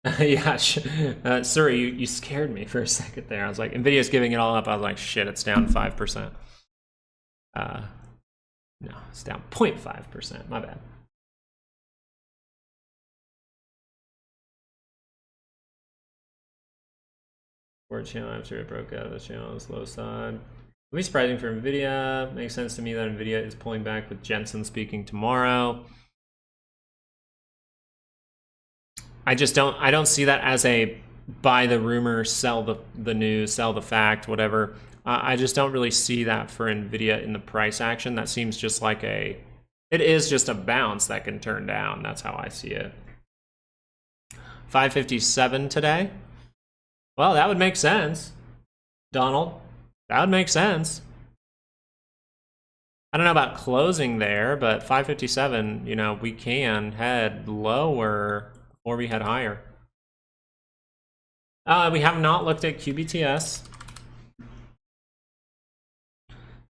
Speaker 1: Yeah, Suri, you scared me for a second there. I was like, NVIDIA's giving it all up. I was like, shit, it's down 5%. No, it's down 0.5%. My bad. Forward channel after it broke out of the channel on the slow side. It'll be surprising for NVIDIA. Makes sense to me that NVIDIA is pulling back with Jensen speaking tomorrow. I don't see that as a buy the rumor, sell the news, sell the fact, whatever. I just don't really see that for NVIDIA in the price action. That seems just like it is just a bounce that can turn down. That's how I see it. 557 today. Well, that would make sense, Donald. That would make sense. I don't know about closing there, but 557, you know, we can head lower or we head higher. We have not looked at QBTS.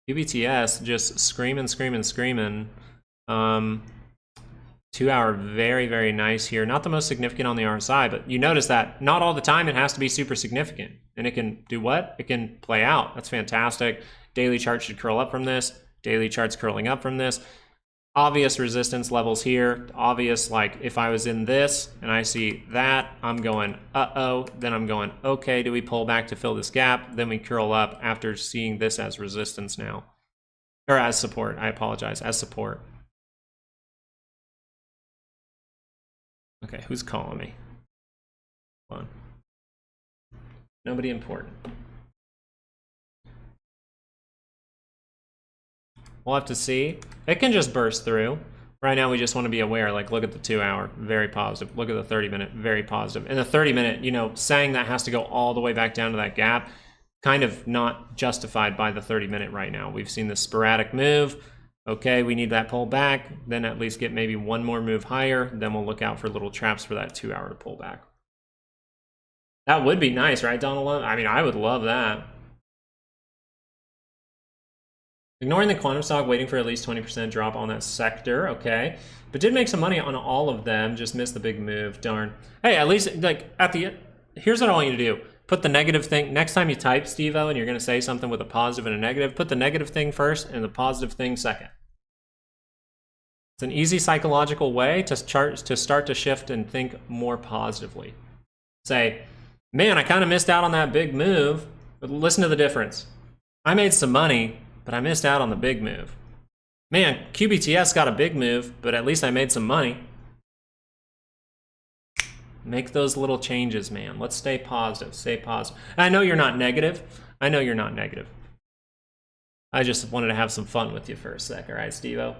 Speaker 1: QBTS just screaming. 2-hour, very, very nice here. Not the most significant on the RSI, but you notice that not all the time it has to be super significant. And it can do what? It can play out. That's fantastic. Daily chart should curl up from this. Daily chart's curling up from this. Obvious resistance levels here. Obvious, like if I was in this and I see that, I'm going, uh-oh. Then I'm going, okay, do we pull back to fill this gap? Then we curl up after seeing this as resistance now. Or as support, I apologize, as support. Okay, who's calling me? Hold on. Nobody important. We'll have to see. It can just burst through. Right now, we just want to be aware. Like, look at the 2-hour, very positive. Look at the 30-minute, very positive. And the 30-minute, you know, saying that has to go all the way back down to that gap, kind of not justified by the 30-minute right now. We've seen this sporadic move. Okay, we need that pull back, then at least get maybe one more move higher. Then we'll look out for little traps for that 2-hour to pull back. That would be nice, right, Donald? I mean, I would love that. Ignoring the quantum stock, waiting for at least 20% drop on that sector, okay. But did make some money on all of them, just missed the big move, darn. Hey, at least, like, at the end, here's what I want you to do. Put the negative thing, next time you type, Steve-O, and you're going to say something with a positive and a negative, put the negative thing first and the positive thing second. It's an easy psychological way to start to shift and think more positively. Say, man, I kind of missed out on that big move, but listen to the difference. I made some money, but I missed out on the big move. Man, QBTS got a big move, but at least I made some money. Make those little changes, man. Let's stay positive. Stay positive. I know you're not negative. I know you're not negative. I just wanted to have some fun with you for a sec, all right, Steve-O?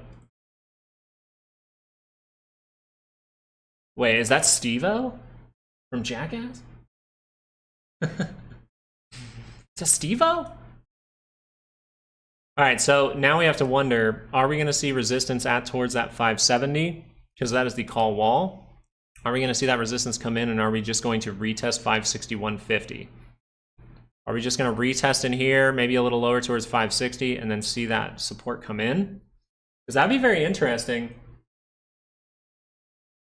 Speaker 1: Wait, is that Steve-O from Jackass? Is that Steve-O? All right, so now we have to wonder, are we going to see resistance at towards that 570? Because that is the call wall. Are we going to see that resistance come in, and are we just going to retest 561.50? Are we just going to retest in here, maybe a little lower towards 560, and then see that support come in? Because that'd be very interesting.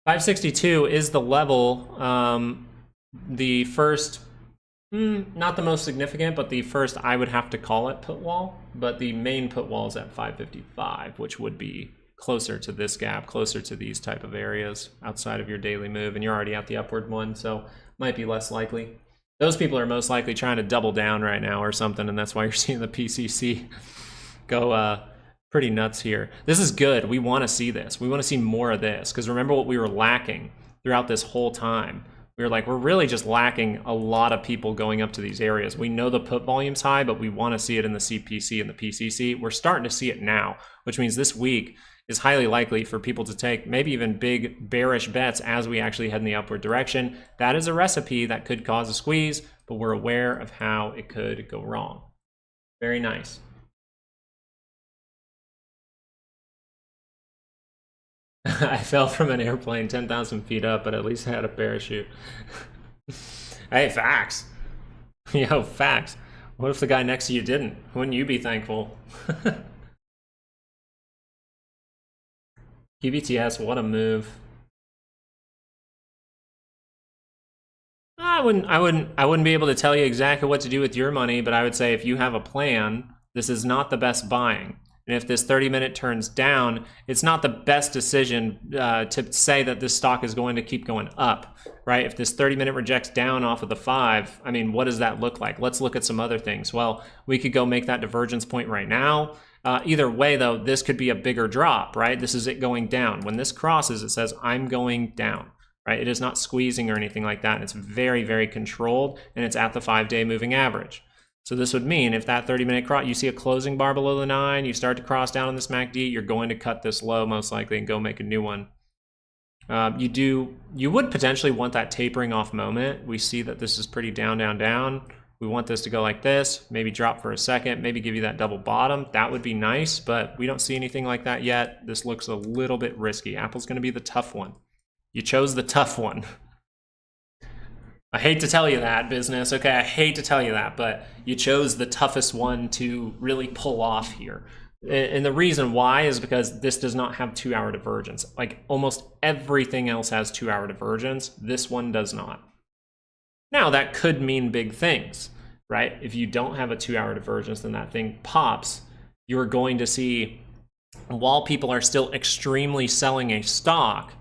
Speaker 1: 562 is the level, the first, not the most significant, but the first, I would have to call it put wall, but the main put wall is at 555, which would be closer to this gap, closer to these type of areas outside of your daily move, and you're already at the upward one, so might be less likely. Those people are most likely trying to double down right now or something, and that's why you're seeing the PCC go pretty nuts here. This is good. We want to see this. We want to see more of this, because remember what we were lacking throughout this whole time we were like, we're really just lacking a lot of people going up to these areas. We know the put volume's high, but we want to see it in the CPC and the PCC. We're starting to see it now, which means this week is highly likely for people to take maybe even big bearish bets as we actually head in the upward direction. That is a recipe that could cause a squeeze, but we're aware of how it could go wrong. Very nice. I fell from an airplane 10,000 feet up, but at least I had a parachute. Hey, facts. Yo, facts. What if the guy next to you didn't? Wouldn't you be thankful? QBTS, what a move. I wouldn't be able to tell you exactly what to do with your money, but I would say if you have a plan, this is not the best buying. And if this 30-minute turns down, it's not the best decision to say that this stock is going to keep going up, right? If this 30-minute rejects down off of the 5, I mean, what does that look like? Let's look at some other things. Well, we could go make that divergence point right now. Either way, though, this could be a bigger drop, right? This is it going down. When this crosses, it says, I'm going down, right? It is not squeezing or anything like that. It's very, very controlled, and it's at the 5-day moving average. So this would mean if that 30-minute cross, you see a closing bar below the 9, you start to cross down on this MACD, you're going to cut this low most likely and go make a new one. You would potentially want that tapering off moment. We see that this is pretty down, down, down. We want this to go like this, maybe drop for a second, maybe give you that double bottom. That would be nice, but we don't see anything like that yet. This looks a little bit risky. Apple's going to be the tough one. You chose the tough one. I hate to tell you that, business. Okay, I hate to tell you that, but you chose the toughest one to really pull off here. And the reason why is because this does not have 2-hour divergence. Like almost everything else has 2-hour divergence. This one does not. Now, that could mean big things, right? If you don't have a 2-hour divergence, then that thing pops. You're going to see, while people are still extremely selling a stock,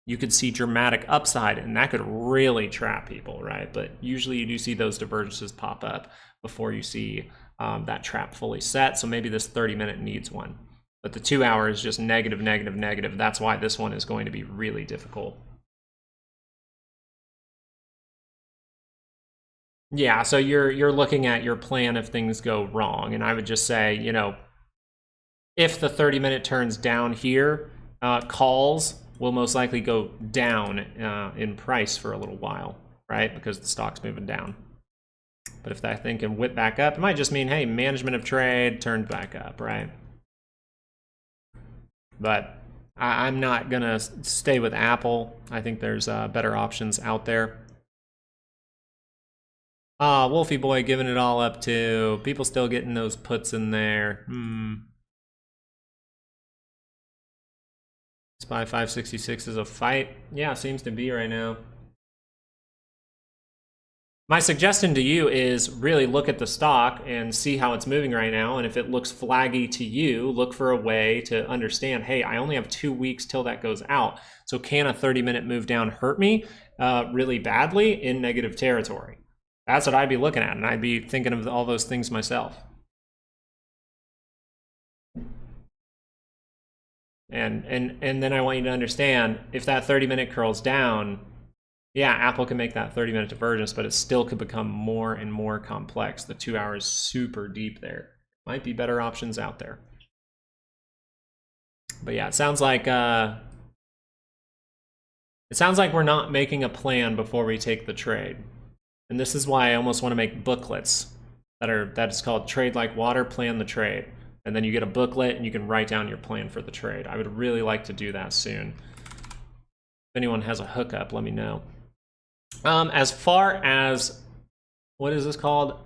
Speaker 1: you could see dramatic upside, and that could really trap people, right? But usually you do see those divergences pop up before you see that trap fully set. So maybe this 30-minute needs one. But the 2-hour is just negative, negative, negative. That's why this one is going to be really difficult. Yeah, so you're looking at your plan if things go wrong. And I would just say, you know, if the 30-minute turns down here, calls will most likely go down in price for a little while, right? Because the stock's moving down. But if that thing can whip back up, it might just mean, hey, management of trade turned back up, right? But I'm not gonna stay with Apple. I think there's better options out there. Wolfie boy giving it all up too. People still getting those puts in there. SPY 566 is a fight. Yeah, seems to be right now. My suggestion to you is really look at the stock and see how it's moving right now. And if it looks flaggy to you, look for a way to understand, hey, I only have 2 weeks till that goes out. So can a 30-minute move down hurt me really badly in negative territory? That's what I'd be looking at, and I'd be thinking of all those things myself. And then I want you to understand, if that 30-minute curls down, yeah, Apple can make that 30-minute divergence, but it still could become more and more complex. The 2 hours super deep there. Might be better options out there. But yeah, it sounds like we're not making a plan before we take the trade. And this is why I almost want to make booklets that is called Trade Like Water, Plan the Trade. And then you get a booklet and you can write down your plan for the trade. I would really like to do that soon. If anyone has a hookup, let me know. As far as, what is this called?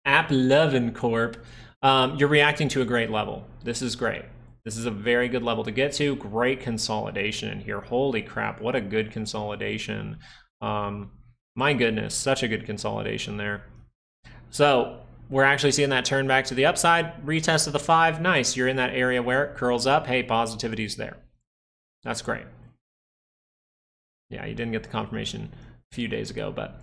Speaker 1: App Lovin' Corp. You're reacting to a great level. This is great. This is a very good level to get to. Great consolidation in here. Holy crap, what a good consolidation. My goodness, such a good consolidation there. So we're actually seeing that turn back to the upside. Retest of the 5, nice. You're in that area where it curls up. Hey, positivity's there. That's great. Yeah, you didn't get the confirmation a few days ago, but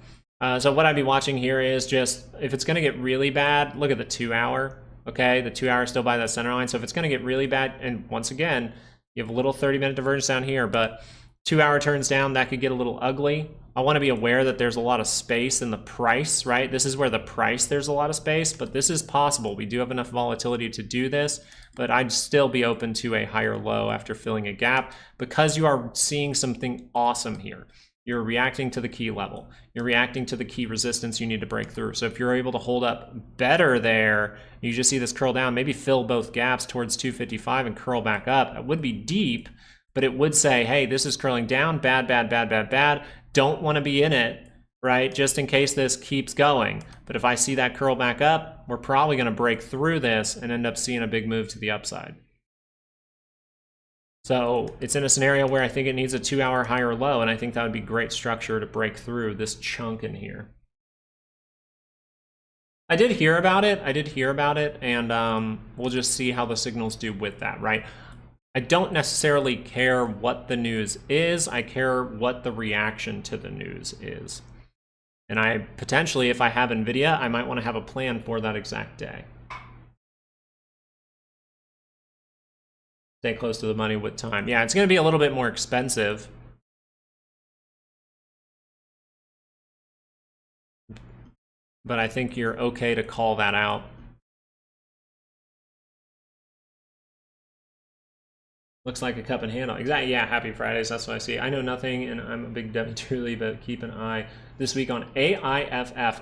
Speaker 1: so what I'd be watching here is just, if it's gonna get really bad, look at the 2 hour, okay? The 2 hour is still by that center line. So if it's gonna get really bad, and once again, you have a little 30-minute divergence down here, but 2 hour turns down, that could get a little ugly. I want to be aware that there's a lot of space in the price, right? This is where the price, there's a lot of space, but this is possible. We do have enough volatility to do this, but I'd still be open to a higher low after filling a gap because you are seeing something awesome here. You're reacting to the key level. You're reacting to the key resistance you need to break through. So if you're able to hold up better there, you just see this curl down, maybe fill both gaps towards 255 and curl back up. It would be deep, but it would say, hey, this is curling down, bad, bad, bad, bad, bad. Don't want to be in it, right? Just in case this keeps going. But if I see that curl back up, we're probably going to break through this and end up seeing a big move to the upside. So it's in a scenario where I think it needs a 2 hour higher low, and I think that would be great structure to break through this chunk in here. I did hear about it, and we'll just see how the signals do with that, right? I don't necessarily care what the news is, I care what the reaction to the news is. And I potentially, if I have NVIDIA, I might want to have a plan for that exact day. Stay close to the money with time. Yeah, it's going to be a little bit more expensive. But I think you're okay to call that out. Looks like a cup and handle. Exactly. Yeah, happy Fridays. That's what I see. I know nothing, and I'm a big dummy truly, but keep an eye this week on AIFF.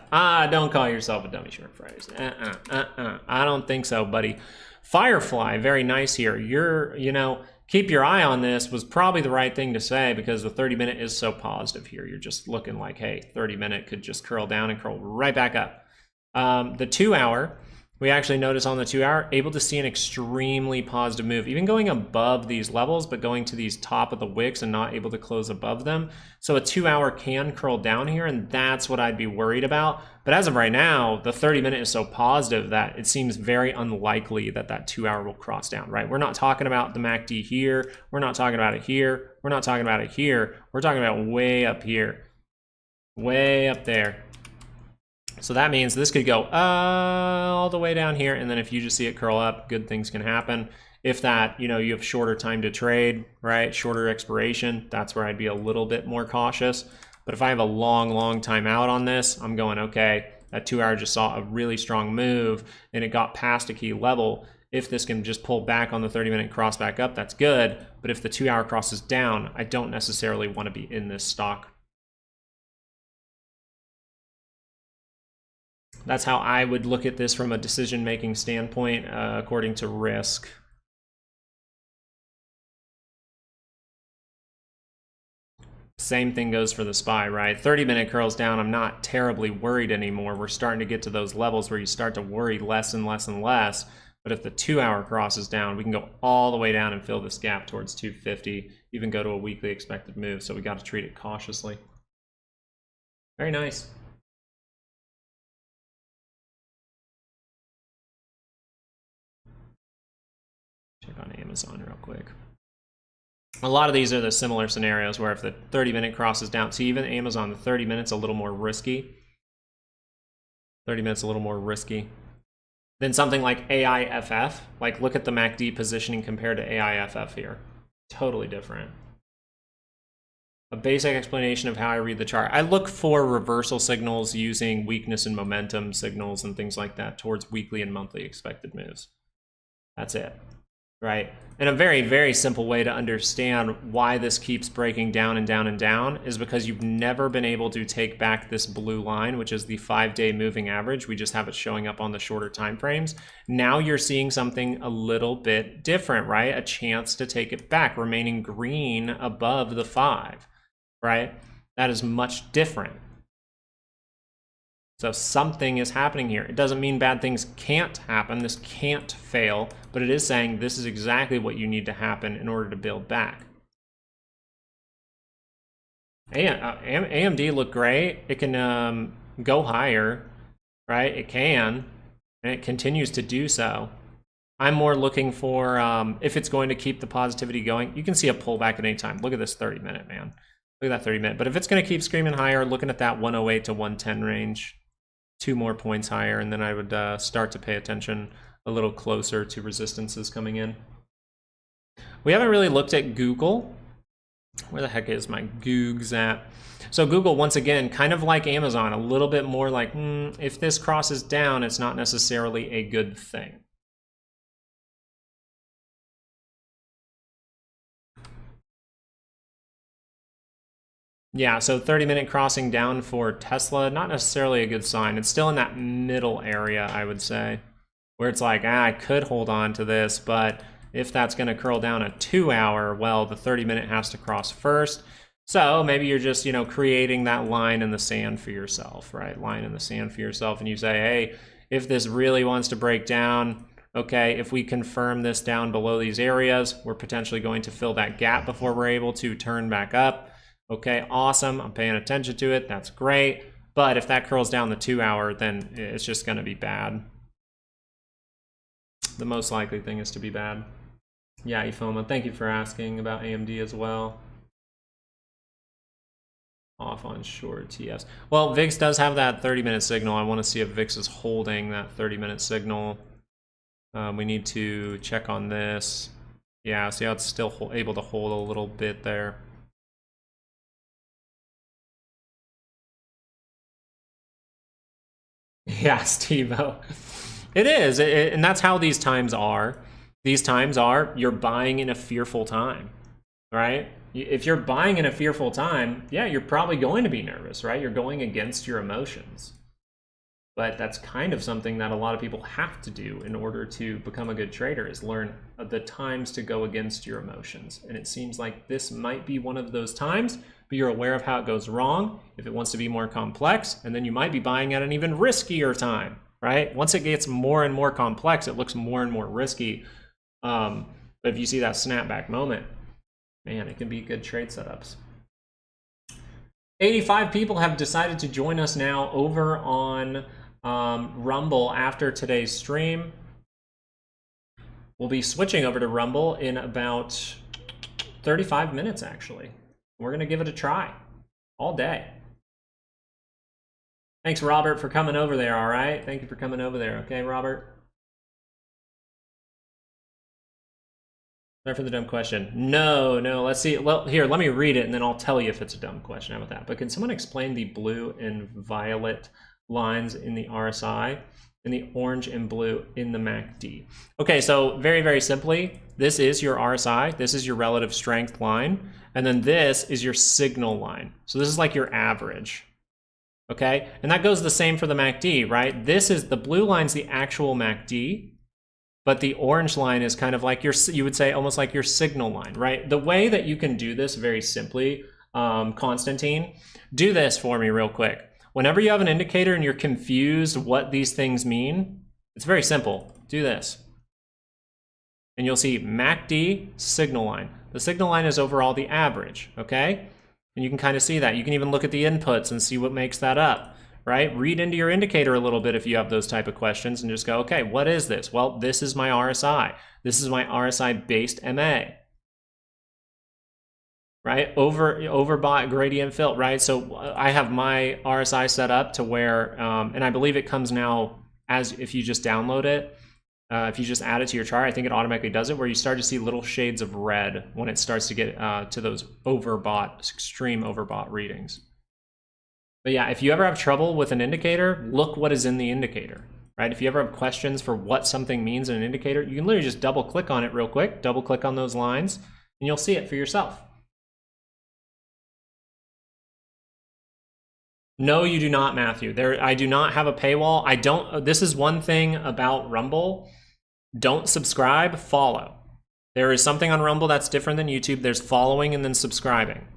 Speaker 1: Don't call yourself a dummy short Fridays. I don't think so, buddy. Firefly, very nice here. Keep your eye on this was probably the right thing to say because the 30-minute is so positive here. You're just looking like, hey, 30-minute could just curl down and curl right back up. The 2 hour, we actually notice on the 2 hour, able to see an extremely positive move, even going above these levels, but going to these top of the wicks and not able to close above them. So a 2 hour can curl down here, and that's what I'd be worried about. But as of right now, the 30-minute is so positive that it seems very unlikely that that 2 hour will cross down, right? We're not talking about the MACD here. We're not talking about it here. We're not talking about it here. We're talking about way up here, way up there. So that means this could go all the way down here, and then if you just see it curl up, good things can happen. If that, you have shorter time to trade, right? Shorter expiration, that's where I'd be a little bit more cautious. But if I have a long time out on this, I'm going, okay, that 2 hour just saw a really strong move and it got past a key level. If this can just pull back on the 30-minute cross back up, that's good. But if the 2 hour crosses down, I don't necessarily want to be in this stock. That's how I would look at this from a decision-making standpoint, according to risk. Same thing goes for the SPY, right? 30-minute curls down, I'm not terribly worried anymore. We're starting to get to those levels where you start to worry less and less and less. But if the 2 hour crosses down, we can go all the way down and fill this gap towards 250, even go to a weekly expected move. So we got to treat it cautiously. Very nice. Check on Amazon real quick. A lot of these are the similar scenarios where if the 30-minute crosses down, see even Amazon, the 30 minutes a little more risky. 30 minutes a little more risky than something like AIFF. Like look at the MACD positioning compared to AIFF here. Totally different. A basic explanation of how I read the chart. I look for reversal signals using weakness and momentum signals and things like that towards weekly and monthly expected moves. That's it. Right? And a very, very simple way to understand why this keeps breaking down and down and down is because you've never been able to take back this blue line, which is the 5-day moving average. We just have it showing up on the shorter time frames. Now you're seeing something a little bit different, right? A chance to take it back, remaining green above the 5, right? That is much different. So something is happening here. It doesn't mean bad things can't happen. This can't fail, but it is saying this is exactly what you need to happen in order to build back. AMD looked great. It can go higher, right? It can, and it continues to do so. I'm more looking for if it's going to keep the positivity going. You can see a pullback at any time. Look at this 30-minute, man. Look at that 30-minute. But if it's going to keep screaming higher, looking at that 108 to 110 range, 2 more points higher, and then I would start to pay attention a little closer to resistances coming in. We haven't really looked at Google. Where the heck is my Googs at? So Google, once again, kind of like Amazon, a little bit more like, if this crosses down, it's not necessarily a good thing. Yeah, so 30-minute crossing down for Tesla, not necessarily a good sign. It's still in that middle area, I would say, where it's like, I could hold on to this, but if that's going to curl down a 2-hour, well, the 30-minute has to cross first. So maybe you're just, creating that line in the sand for yourself, right? Line in the sand for yourself, and you say, hey, if this really wants to break down, okay, if we confirm this down below these areas, we're potentially going to fill that gap before we're able to turn back up. Okay, awesome, I'm paying attention to it, that's great. But if that curls down the 2-hour, then it's just gonna be bad. The most likely thing is to be bad. Yeah, Ifoma, thank you for asking about AMD as well. Off on short TFs. Well, VIX does have that 30-minute signal. I want to see if VIX is holding that 30-minute signal. We need to check on this. Yeah, see how it's still able to hold a little bit there. Yeah, Steve-O. It is, and that's how these times are. These times are, you're buying in a fearful time, right? If you're buying in a fearful time, yeah, you're probably going to be nervous, right? You're going against your emotions. But that's kind of something that a lot of people have to do in order to become a good trader, is learn the times to go against your emotions. And it seems like this might be one of those times, but you're aware of how it goes wrong, if it wants to be more complex, and then you might be buying at an even riskier time, right? Once it gets more and more complex, it looks more and more risky. But if you see that snapback moment, man, it can be good trade setups. 85 people have decided to join us now over on Rumble after today's stream. We'll be switching over to Rumble in about 35 minutes, actually. We're going to give it a try all day. Thanks, Robert, for coming over there, all right? Thank you for coming over there, okay, Robert? Sorry for the dumb question. No, let's see. Well, here, let me read it, and then I'll tell you if it's a dumb question. How about that? But can someone explain the blue and violet lines in the RSI and the orange and blue in the MACD? Okay, so very, very simply, this is your RSI. This is your relative strength line. And then this is your signal line. So this is like your average. Okay, and that goes the same for the MACD, right? This is, the blue line's the actual MACD. But the orange line is kind of like your, you would say almost like your signal line, right? The way that you can do this very simply, Constantine, do this for me real quick. Whenever you have an indicator and you're confused what these things mean, it's very simple. Do this. And you'll see MACD, signal line. The signal line is overall the average, okay? And you can kind of see that. You can even look at the inputs and see what makes that up. Right? Read into your indicator a little bit if you have those type of questions and just go, okay, what is this? Well, this is my RSI. This is my RSI-based MA. Right? Overbought gradient fill, right? So I have my RSI set up to where, and I believe it comes now as if you just download it, if you just add it to your chart, I think it automatically does it, where you start to see little shades of red when it starts to get to those overbought, extreme overbought readings. But yeah, if you ever have trouble with an indicator, look what is in the indicator, right? If you ever have questions for what something means in an indicator, you can literally just double click on it real quick, double click on those lines, and you'll see it for yourself. No, you do not, Matthew. I do not have a paywall. This is one thing about Rumble. Don't subscribe, follow. There is something on Rumble that's different than YouTube. There's following and then subscribing.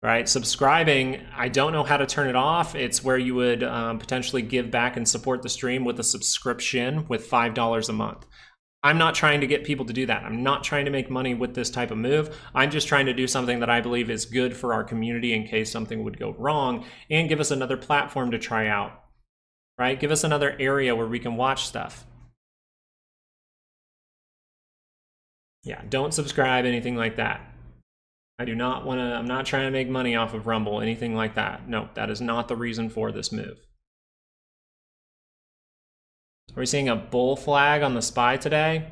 Speaker 1: Right, subscribing, I don't know how to turn it off. It's where you would potentially give back and support the stream with a subscription with $5 a month. I'm not trying to get people to do that. I'm not trying to make money with this type of move. I'm just trying to do something that I believe is good for our community in case something would go wrong, and give us another platform to try out, right? Give us another area where we can watch stuff. Yeah, don't subscribe, anything like that. I do not want to, I'm not trying to make money off of Rumble, anything like that. No, that is not the reason for this move. Are we seeing a bull flag on the SPY today?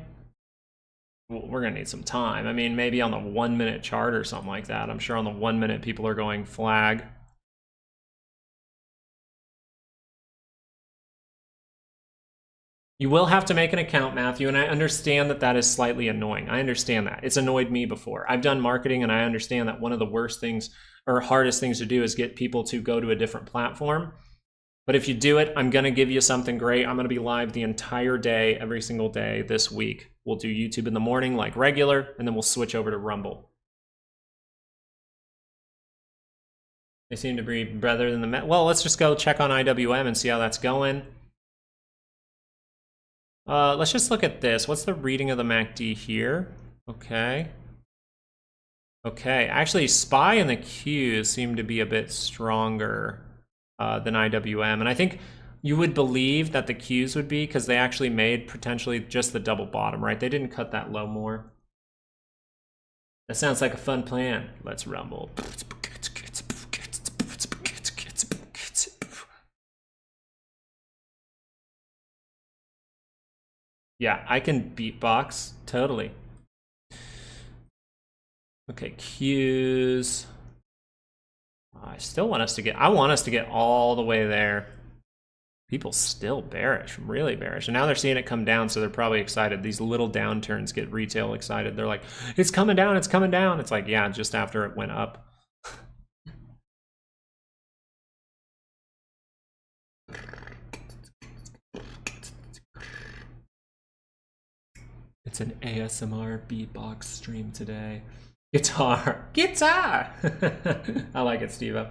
Speaker 1: Well, we're gonna need some time. I mean, maybe on the 1 minute chart or something like that. I'm sure on the 1 minute people are going flag. You will have to make an account, Matthew, and I understand that that is slightly annoying. I understand that. It's annoyed me before. I've done marketing, and I understand that one of the worst things or hardest things to do is get people to go to a different platform. But if you do it, I'm going to give you something great. I'm going to be live the entire day, every single day this week. We'll do YouTube in the morning like regular, and then we'll switch over to Rumble. They seem to be better than the Met. Well, let's just go check on IWM and see how that's going. Let's just look at this. What's the reading of the MACD here? Okay. Okay, actually SPY and the Qs seem to be a bit stronger than IWM. And I think you would believe that the Qs would be because they actually made potentially just the double bottom, right? They didn't cut that low more. That sounds like a fun plan. Let's rumble. Yeah, I can beatbox, totally. Okay, Qs. I still want us to get, I want us to get all the way there. People still bearish, really bearish. And now they're seeing it come down, so they're probably excited. These little downturns get retail excited. They're like, it's coming down, it's coming down. It's like, yeah, just after it went up. It's an ASMR beatbox stream today. Guitar. Guitar! I like it, Steve-O.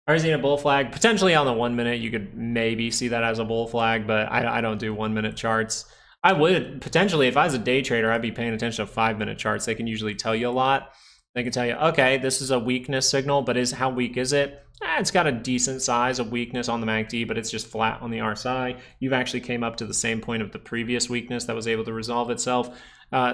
Speaker 1: Are you seeing a bull flag? Potentially on the 1 minute, you could maybe see that as a bull flag, but I don't do 1 minute charts. I would, potentially, if I was a day trader, I'd be paying attention to 5 minute charts. They can usually tell you a lot. They can tell you, okay, this is a weakness signal, but how weak is it? It's got a decent size of weakness on the MACD, but it's just flat on the RSI. You've actually came up to the same point of the previous weakness that was able to resolve itself.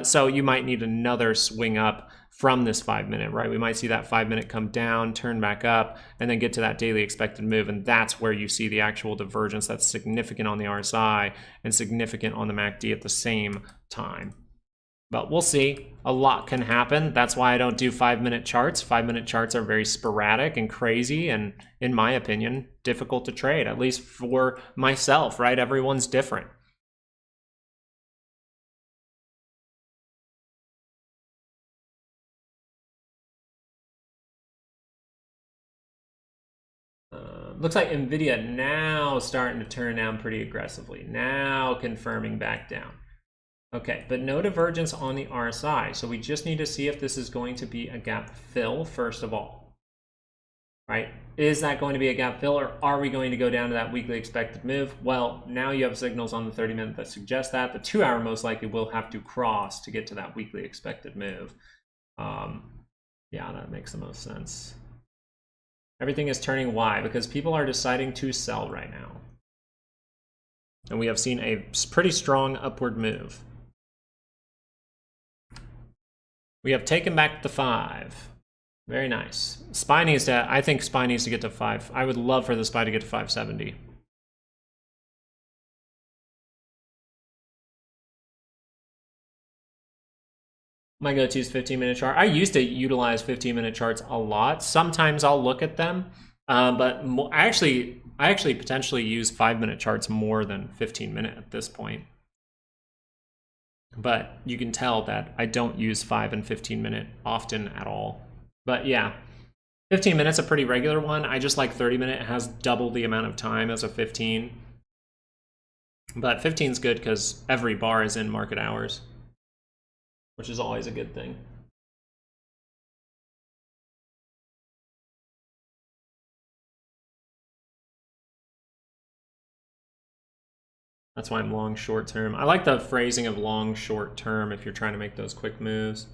Speaker 1: So you might need another swing up from this 5 minute, right? We might see that 5 minute come down, turn back up, and then get to that daily expected move. And that's where you see the actual divergence that's significant on the RSI and significant on the MACD at the same time. But we'll see. A lot can happen. That's why I don't do 5 minute charts. 5 minute charts are very sporadic and crazy and, in my opinion, difficult to trade, at least for myself, right? Everyone's different. Looks like NVIDIA now starting to turn down pretty aggressively. Now confirming back down. Okay, but no divergence on the RSI. So we just need to see if this is going to be a gap fill, first of all. Right? Is that going to be a gap fill, or are we going to go down to that weekly expected move? Well, now you have signals on the 30 minute that suggest that. The 2 hour most likely will have to cross to get to that weekly expected move. Yeah, that makes the most sense. Everything is turning Y because people are deciding to sell right now. And we have seen a pretty strong upward move. We have taken back the 5. Very nice. SPY needs to, I think SPY needs to get to 5. I would love for the SPY to get to 570. My go-to is 15-minute chart. I used to utilize 15-minute charts a lot. Sometimes I'll look at them, but I actually potentially use 5-minute charts more than 15-minute at this point. But you can tell that I don't use 5 and 15-minute often at all. But yeah, 15 minutes a pretty regular one. I just like 30-minute. It has double the amount of time as a 15. But 15 is good because every bar is in market hours, which is always a good thing. That's why I'm long short term. I like the phrasing of long short term if you're trying to make those quick moves.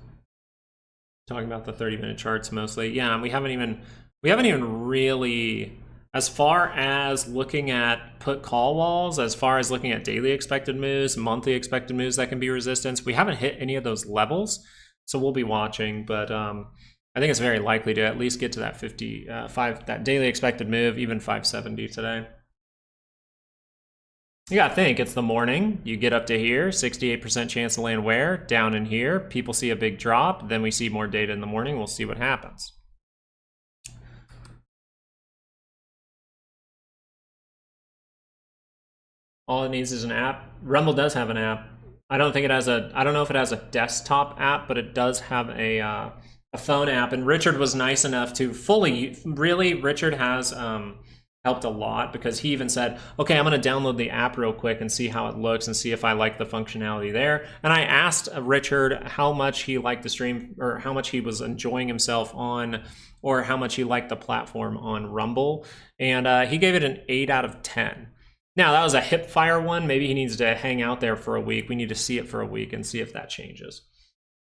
Speaker 1: Talking about the 30-minute charts mostly. Yeah, and we haven't even really, as far as looking at put call walls, as far as looking at daily expected moves, monthly expected moves that can be resistance, we haven't hit any of those levels. So we'll be watching, but I think it's very likely to at least get to that 55, that daily expected move, even 570 today. You gotta think, it's the morning, you get up to here, 68% chance to land where? Down in here, people see a big drop, then we see more data in the morning, we'll see what happens. All it needs is an app. Rumble does have an app. I don't think it has I don't know if it has a desktop app, but it does have a phone app. And Richard was nice enough to Richard has helped a lot, because he even said, okay, I'm gonna download the app real quick and see how it looks and see if I like the functionality there. And I asked Richard how much he liked the stream, or how much he was enjoying himself on, or how much he liked the platform on Rumble. And he gave it an 8 out of 10. Now, that was a hip fire one. Maybe he needs to hang out there for a week. We need to see it for a week and see if that changes.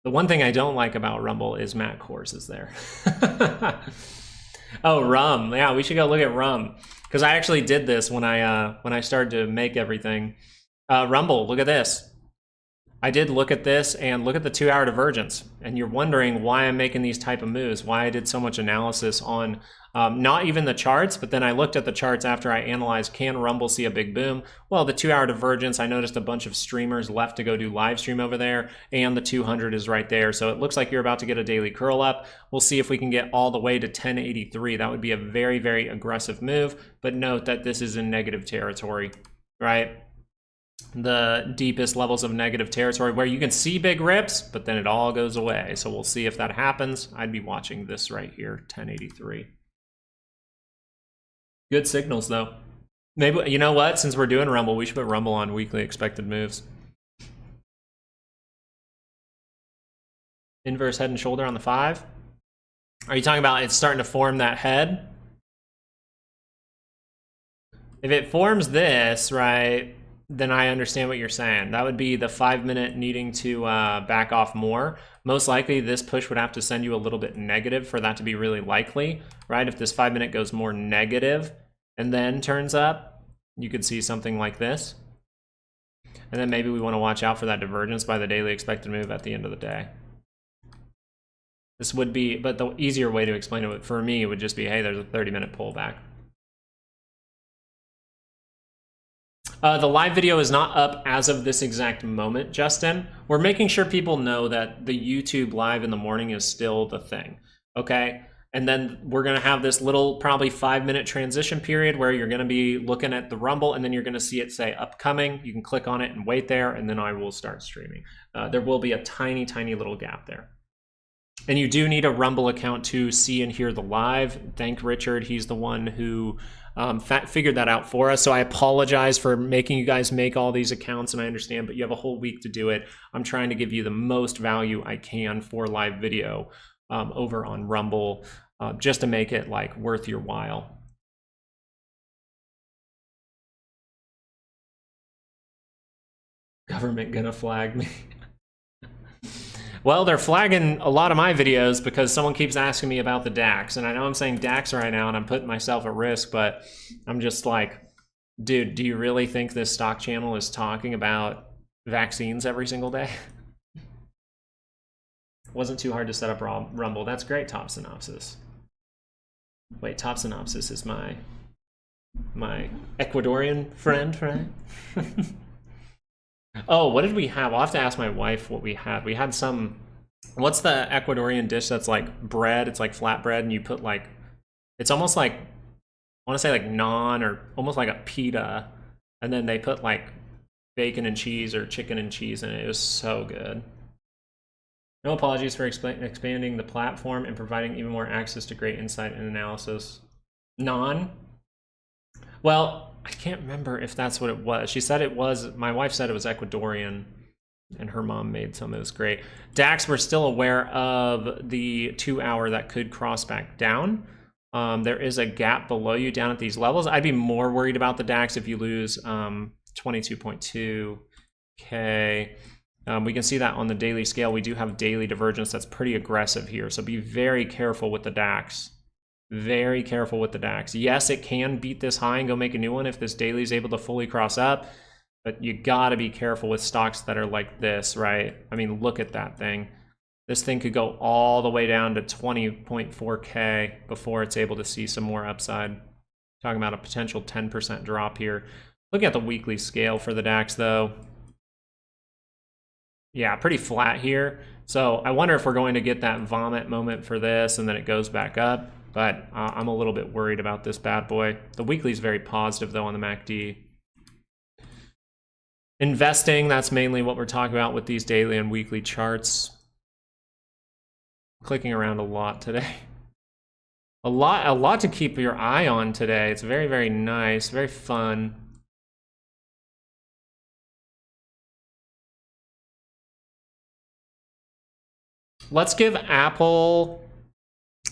Speaker 1: The one thing I don't like about Rumble is Matt Kors is there. Oh, Rum. Yeah, we should go look at Rum, because I actually did this when I started to make everything. Rumble, look at this. I did look at this and look at the 2-hour divergence, and you're wondering why I'm making these type of moves, why I did so much analysis on not even the charts, but then I looked at the charts after I analyzed, can Rumble see a big boom? Well, the 2-hour divergence, I noticed a bunch of streamers left to go do live stream over there, and the 200 is right there. So it looks like you're about to get a daily curl up. We'll see if we can get all the way to 1083. That would be a very, very aggressive move, but note that this is in negative territory, right? The deepest levels of negative territory where you can see big rips, but then it all goes away. So we'll see if that happens. I'd be watching this right here, 1083. Good signals though. Maybe, you know what? Since we're doing Rumble, we should put Rumble on weekly expected moves. Inverse head and shoulder on the 5. Are you talking about it's starting to form that head? If it forms this, right, then I understand what you're saying. That would be the 5-minute needing to back off more. Most likely this push would have to send you a little bit negative for that to be really likely, right? If this 5-minute goes more negative and then turns up, you could see something like this. And then maybe we want to watch out for that divergence by the daily expected move at the end of the day. This would be, but the easier way to explain it for me would just be, hey, there's a 30-minute pullback. The live video is not up as of this exact moment, Justin. We're making sure people know that the YouTube live in the morning is still the thing, okay? And then we're gonna have this little probably 5-minute transition period where you're gonna be looking at the Rumble, and then you're gonna see it say upcoming. You can click on it and wait there, and then I will start streaming. There will be a tiny, tiny little gap there. And you do need a Rumble account to see and hear the live. Thank Richard, he's the one who figured that out for us. So I apologize for making you guys make all these accounts, and I understand, but you have a whole week to do it. I'm trying to give you the most value I can for live video over on Rumble, just to make it like worth your while. Government gonna flag me. Well, they're flagging a lot of my videos because someone keeps asking me about the DAX. And I know I'm saying DAX right now and I'm putting myself at risk, but I'm just like, dude, do you really think this stock channel is talking about vaccines every single day? Wasn't too hard to set up Rumble. That's great, Top Synopsis. Wait, Top Synopsis is my Ecuadorian friend, right? Oh, what did we have? I'll have to ask my wife what we had. We had some, what's the Ecuadorian dish that's like bread? It's like flatbread, and you put like, it's almost like, I want to say like naan, or almost like a pita, and then they put like bacon and cheese or chicken and cheese in it. It was so good. No apologies for expanding the platform and providing even more access to great insight and analysis. Naan? Well, I can't remember if that's what it was. She said it was, my wife said it was Ecuadorian, and her mom made some. It was great. DAX, we're still aware of the 2-hour that could cross back down. There is a gap below you down at these levels. I'd be more worried about the DAX if you lose 22.2K. We can see that on the daily scale. We do have daily divergence that's pretty aggressive here. So be very careful with the DAX. Very careful with the DAX. Yes, it can beat this high and go make a new one if this daily is able to fully cross up, but you gotta be careful with stocks that are like this, right? I mean, look at that thing. This thing could go all the way down to 20.4K before it's able to see some more upside. Talking about a potential 10% drop here. Looking at the weekly scale for the DAX though. Yeah, pretty flat here. So I wonder if we're going to get that vomit moment for this and then it goes back up. But I'm a little bit worried about this bad boy. The weekly is very positive though on the MACD. Investing, that's mainly what we're talking about with these daily and weekly charts. Clicking around a lot today. A lot to keep your eye on today. It's very, very nice, very fun. Let's give Apple,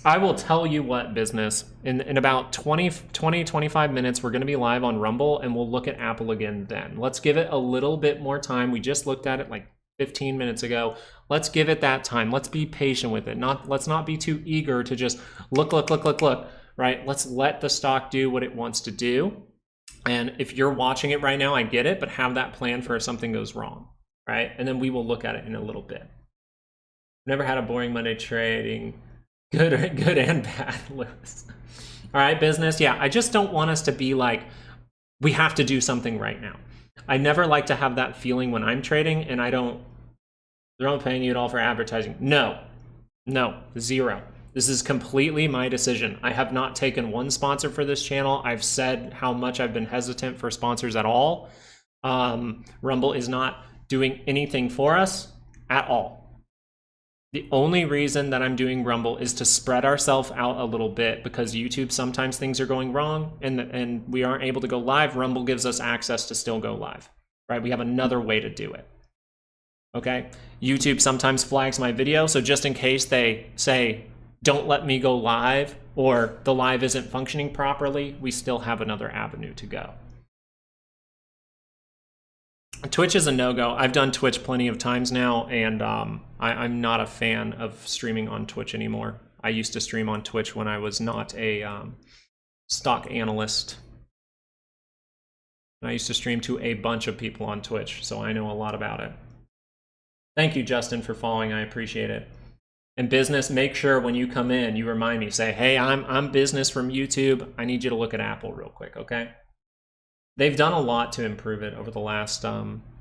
Speaker 1: I will tell you what, business, in about 25 minutes, we're gonna be live on Rumble and we'll look at Apple again then. Let's give it a little bit more time. We just looked at it like 15 minutes ago. Let's give it that time. Let's be patient with it. Let's not be too eager to just look, right? Let's let the stock do what it wants to do. And if you're watching it right now, I get it, but have that plan for if something goes wrong, right? And then we will look at it in a little bit. Never had a boring Monday trading. Good and bad, Lewis. All right, business. Yeah, I just don't want us to be like, we have to do something right now. I never like to have that feeling when I'm trading, and they're not paying you at all for advertising. No, zero. This is completely my decision. I have not taken one sponsor for this channel. I've said how much I've been hesitant for sponsors at all. Rumble is not doing anything for us at all. The only reason that I'm doing Rumble is to spread ourselves out a little bit, because YouTube, sometimes things are going wrong and we aren't able to go live. Rumble gives us access to still go live, right? We have another way to do it, okay? YouTube sometimes flags my video, so just in case they say, don't let me go live, or the live isn't functioning properly, we still have another avenue to go. Twitch is a no-go. I've done Twitch plenty of times now, and I'm not a fan of streaming on Twitch anymore. I used to stream on Twitch when I was not a stock analyst. And I used to stream to a bunch of people on Twitch, so I know a lot about it. Thank you, Justin, for following. I appreciate it. And business, make sure when you come in, you remind me, say, hey, I'm business from YouTube. I need you to look at Apple real quick, okay? They've done a lot to improve it over the last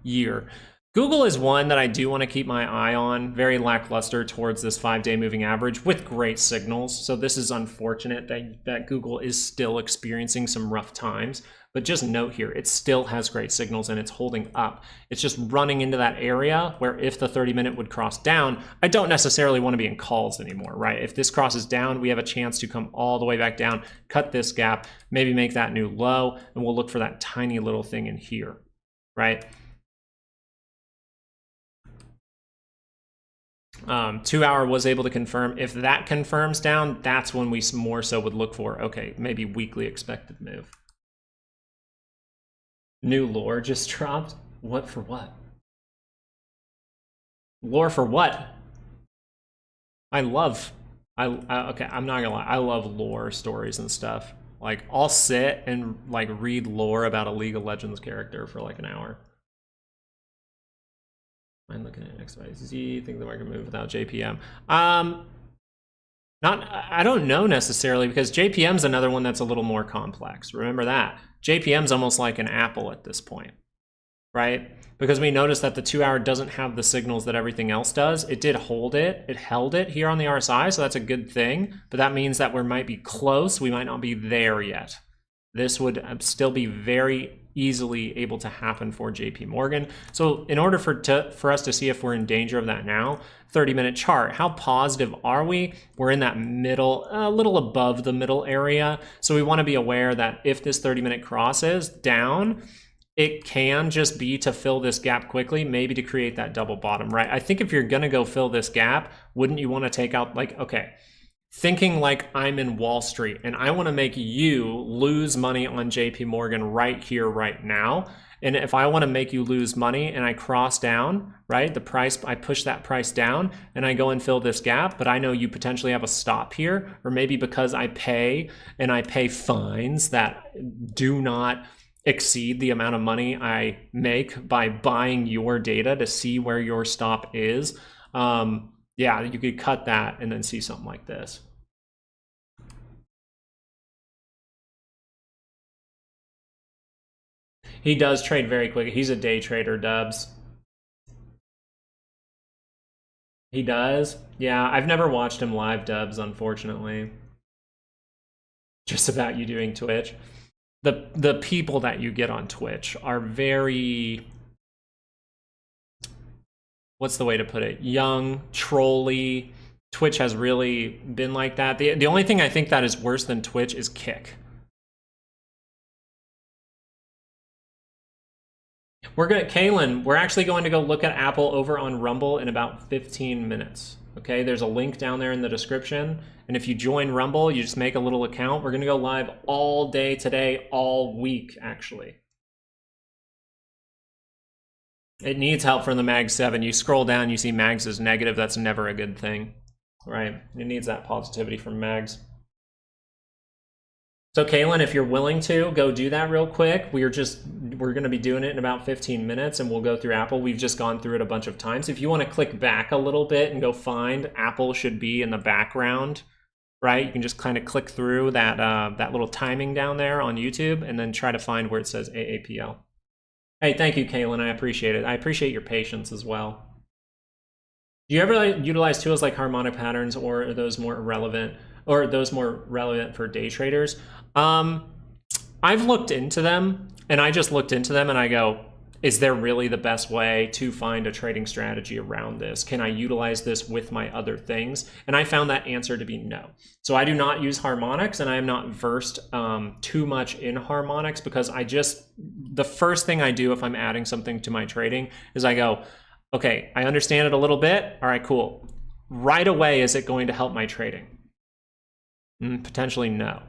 Speaker 1: year. Google is one that I do want to keep my eye on. Very lackluster towards this 5-day moving average with great signals. So this is unfortunate that Google is still experiencing some rough times. But just note here, it still has great signals and it's holding up. It's just running into that area where if the 30-minute would cross down, I don't necessarily want to be in calls anymore, right? If this crosses down, we have a chance to come all the way back down, cut this gap, maybe make that new low, and we'll look for that tiny little thing in here, right? 2 hour was able to confirm. If that confirms down, that's when we more so would look for, okay, maybe weekly expected move. New lore just dropped. What for what? Lore for what? Okay, I'm not gonna lie. I love lore stories and stuff. Like, I'll sit and like read lore about a League of Legends character for like an hour. I'm looking at XYZ. Think the market move without JPM. I don't know necessarily, because JPM's another one that's a little more complex. Remember that. JPM's almost like an Apple at this point, right? Because we noticed that the 2 hour doesn't have the signals that everything else does. It did hold it. It held it here on the RSI, so that's a good thing. But that means that we might be close. We might not be there yet. This would still be very easily able to happen for JP Morgan. So in order for us to see if we're in danger of that now, 30-minute chart, how positive are we? We're in that middle, a little above the middle area. So we want to be aware that if this 30-minute crosses down, it can just be to fill this gap quickly, maybe to create that double bottom, right? I think if you're going to go fill this gap, wouldn't you want to take out, like, okay, thinking like I'm in Wall Street and I want to make you lose money on JP Morgan right here, right now. And if I want to make you lose money and I cross down, right, the price, I push that price down and I go and fill this gap, but I know you potentially have a stop here, or maybe because I pay fines that do not exceed the amount of money I make by buying your data to see where your stop is. Yeah, you could cut that and then see something like this. He does trade very quick. He's a day trader, Dubs. He does? Yeah, I've never watched him live, Dubs, unfortunately. Just about you doing Twitch. The people that you get on Twitch are very, what's the way to put it? Young, trolly. Twitch has really been like that. The only thing I think that is worse than Twitch is Kick. Kaylin, we're actually going to go look at Apple over on Rumble in about 15 minutes. Okay, there's a link down there in the description. And if you join Rumble, you just make a little account. We're going to go live all day today, all week, actually. It needs help from the Mag 7. You scroll down, you see Mags is negative. That's never a good thing, right? It needs that positivity from Mags. So Kaylin, if you're willing to, go do that real quick. We're going to be doing it in about 15 minutes, and we'll go through Apple. We've just gone through it a bunch of times. If you want to click back a little bit and go find Apple should be in the background, right? You can just kind of click through that that little timing down there on YouTube and then try to find where it says AAPL. Hey, thank you, Kaylin. I appreciate it. I appreciate your patience as well. Do you ever utilize tools like harmonic patterns, or are those more relevant, for day traders? I've looked into them, and I just looked into them and I go, is there really the best way to find a trading strategy around this? Can I utilize this with my other things? And I found that answer to be no. So I do not use harmonics, and I am not versed too much in harmonics, because the first thing I do if I'm adding something to my trading is I go, okay, I understand it a little bit. All right, cool. Right away, is it going to help my trading? Potentially no.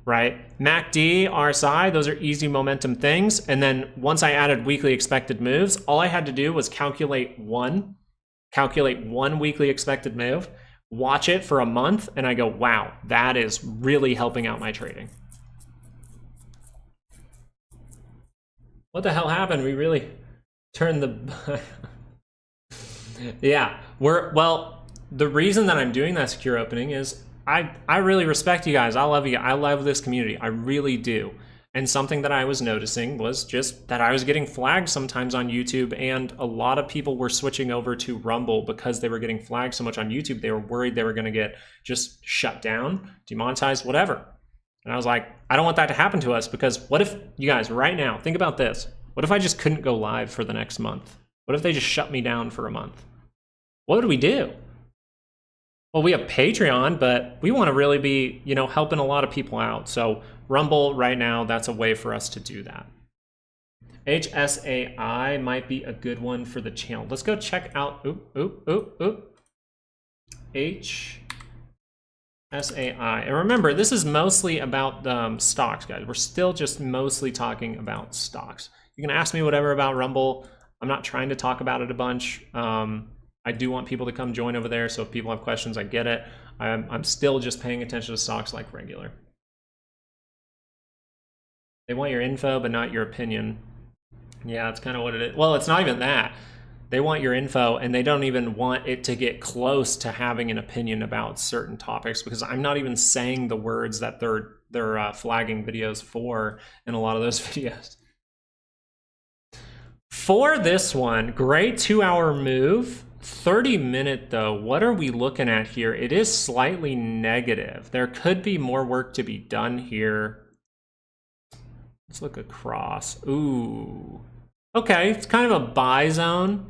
Speaker 1: Right? MACD, RSI, those are easy momentum things. And then once I added weekly expected moves, all I had to do was calculate one weekly expected move, watch it for a month, and I go, wow, that is really helping out my trading. What the hell happened? We really turned the... Yeah, well, the reason that I'm doing that secure opening is I really respect you guys. I love you. I love this community. I really do. And something that I was noticing was just that I was getting flagged sometimes on YouTube, and a lot of people were switching over to Rumble because they were getting flagged so much on YouTube. They were worried they were going to get just shut down, demonetized, whatever. And I was like, I don't want that to happen to us, because what if, you guys, right now, think about this. What if I just couldn't go live for the next month? What if they just shut me down for a month? What would we do? Well, we have Patreon, but we want to really be, helping a lot of people out. So Rumble right now, that's a way for us to do that. HSAI might be a good one for the channel. Let's go check out, HSAI. And remember, this is mostly about stocks, guys. We're still just mostly talking about stocks. You can ask me whatever about Rumble. I'm not trying to talk about it a bunch. I do want people to come join over there, so if people have questions, I get it. I'm still just paying attention to stocks like regular. They want your info, but not your opinion. Yeah, that's kind of what it is. Well, it's not even that. They want your info, and they don't even want it to get close to having an opinion about certain topics, because I'm not even saying the words that they're flagging videos for in a lot of those videos. For this one, great 2-hour move. 30-minute though, what are we looking at here? It is slightly negative. There could be more work to be done here. Let's look across. Ooh. Okay, it's kind of a buy zone.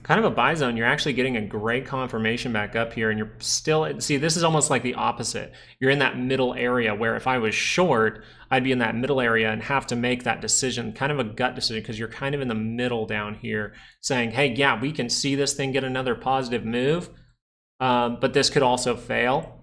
Speaker 1: You're actually getting a great confirmation back up here, and you're still, see, this is almost like the opposite. You're in that middle area where if I was short, I'd be in that middle area and have to make that decision, kind of a gut decision, because you're kind of in the middle down here saying, hey, yeah, we can see this thing get another positive move, but this could also fail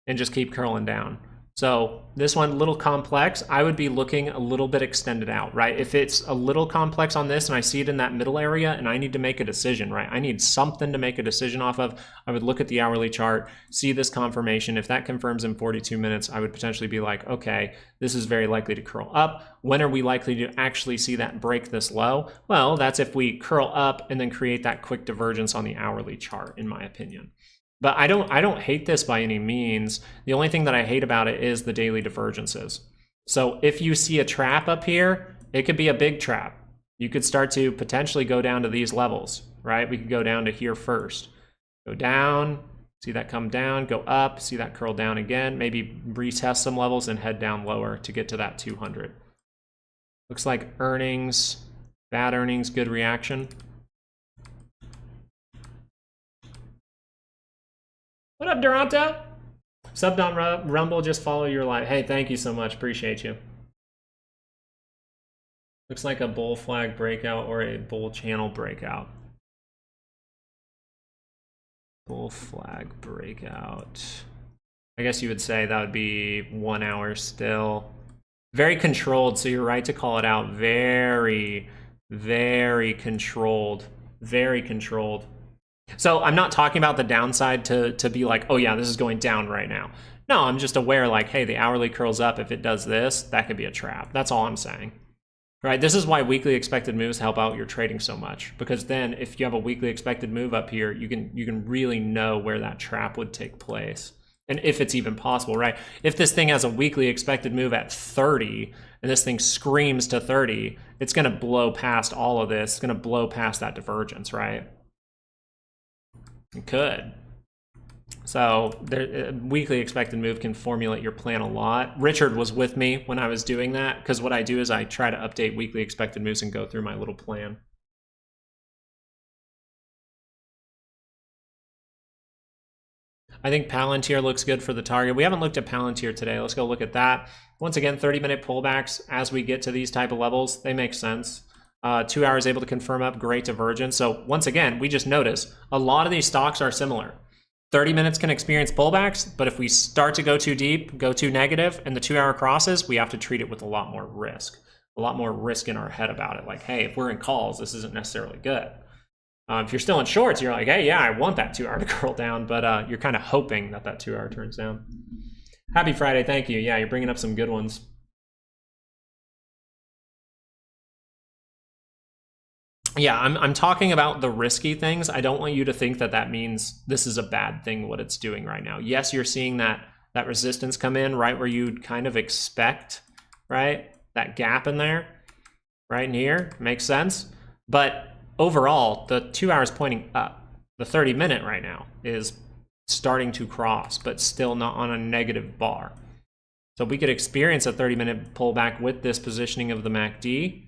Speaker 1: and just keep curling down. So this one, a little complex. I would be looking a little bit extended out, right? If it's a little complex on this and I see it in that middle area and I need to make a decision, right? I need something to make a decision off of. I would look at the hourly chart, see this confirmation. If that confirms in 42 minutes, I would potentially be like, okay, this is very likely to curl up. When are we likely to actually see that break this low? Well, that's if we curl up and then create that quick divergence on the hourly chart, in my opinion. But I don't hate this by any means. The only thing that I hate about it is the daily divergences. So if you see a trap up here, it could be a big trap. You could start to potentially go down to these levels, right? We could go down to here first. Go down, see that come down, go up, see that curl down again, maybe retest some levels and head down lower to get to that 200. Looks like earnings, bad earnings, good reaction. What up, Duranto? Subbed on Rumble, just follow your live. Hey, thank you so much, appreciate you. Looks like a bull flag breakout or a bull channel breakout. Bull flag breakout. I guess you would say that would be 1 hour still. Very controlled, so you're right to call it out. Very, very controlled. Very controlled. So I'm not talking about the downside to be like, oh yeah, this is going down right now. No, I'm just aware like, hey, the hourly curls up. If it does this, that could be a trap. That's all I'm saying. Right, this is why weekly expected moves help out your trading so much, because then if you have a weekly expected move up here, you can really know where that trap would take place, and if it's even possible, right? If this thing has a weekly expected move at 30 and this thing screams to 30, it's going to blow past all of this. It's going to blow past that divergence, right? It could. So weekly expected move can formulate your plan a lot. Richard was with me when I was doing that, because what I do is I try to update weekly expected moves and go through my little plan. I think Palantir looks good for the target. We haven't looked at Palantir today. Let's go look at that. Once again, 30-minute pullbacks as we get to these type of levels, they make sense. 2 hours able to confirm up, great divergence. So once again, we just notice a lot of these stocks are similar. 30 minutes can experience pullbacks, but if we start to go too deep, go too negative, and the 2 hour crosses, we have to treat it with a lot more risk in our head about it. Like, hey, if we're in calls, this isn't necessarily good. If you're still in shorts, you're like, hey, yeah, I want that 2 hour to curl down, but you're kind of hoping that that 2 hour turns down. Happy Friday, thank you. Yeah, you're bringing up some good ones. Yeah, I'm talking about the risky things. I don't want you to think that that means this is a bad thing, what it's doing right now. Yes, you're seeing that resistance come in right where you'd kind of expect, right? That gap in there, right in here, makes sense. But overall, the 2 hours pointing up. The 30-minute right now is starting to cross, but still not on a negative bar. So we could experience a 30-minute pullback with this positioning of the MACD.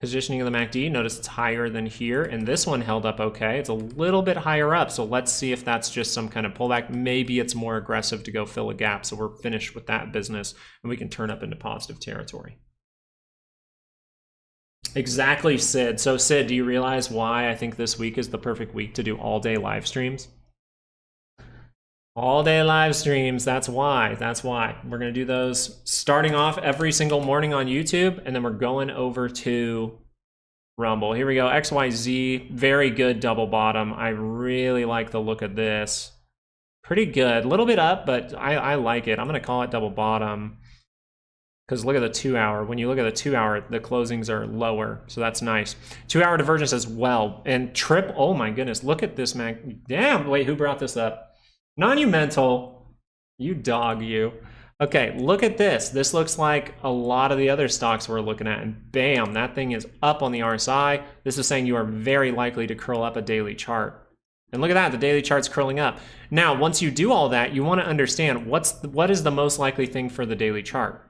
Speaker 1: Positioning of the MACD, notice it's higher than here, and this one held up okay. It's a little bit higher up, so let's see if that's just some kind of pullback. Maybe it's more aggressive to go fill a gap, so we're finished with that business, and we can turn up into positive territory. Exactly, Sid. So Sid, do you realize why I think this week is the perfect week to do all-day live streams? All-day live streams, that's why. We're going to do those starting off every single morning on YouTube, and then we're going over to Rumble. Here we go, XYZ, very good double bottom. I really like the look of this. Pretty good, a little bit up, but I like it. I'm going to call it double bottom, because look at the 2 hour. When you look at the 2 hour, the closings are lower, so that's nice. 2 hour divergence as well. And trip, oh my goodness, look at this, man. Damn, wait, who brought this up? Monumental, you dog, you. Okay, look at this. This looks like a lot of the other stocks we're looking at, and bam, that thing is up on the RSI. This is saying you are very likely to curl up a daily chart. And look at that, the daily chart's curling up. Now, once you do all that, you want to understand what is the most likely thing for the daily chart.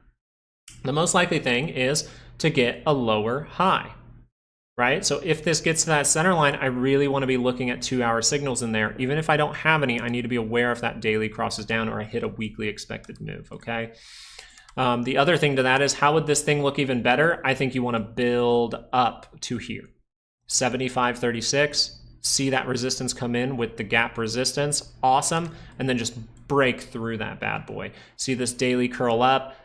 Speaker 1: The most likely thing is to get a lower high. Right? So if this gets to that center line, I really want to be looking at 2 hour signals in there. Even if I don't have any, I need to be aware if that daily crosses down or I hit a weekly expected move, okay? The other thing to that is, how would this thing look even better? I think you want to build up to here. 75.36, see that resistance come in with the gap resistance, awesome, and then just break through that bad boy. See this daily curl up.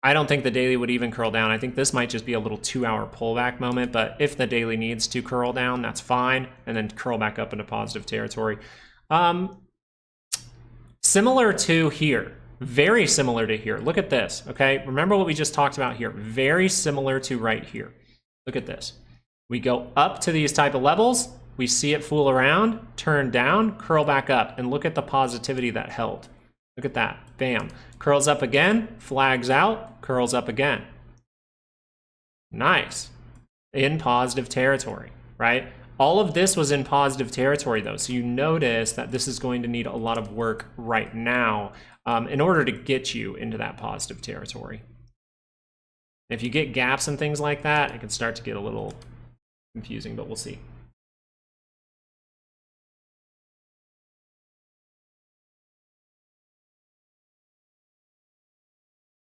Speaker 1: I don't think the daily would even curl down. I think this might just be a little 2 hour pullback moment, but if the daily needs to curl down, that's fine, and then curl back up into positive territory. Similar to here, very similar to here. Look at this, okay? Remember what we just talked about here. Very similar to right here. Look at this. We go up to these type of levels, we see it fool around, turn down, curl back up, and look at the positivity that held. Look at that, bam. Curls up again, flags out, curls up again. Nice. In positive territory, right? All of this was in positive territory though. So you notice that this is going to need a lot of work right now in order to get you into that positive territory. If you get gaps and things like that, it can start to get a little confusing, but we'll see.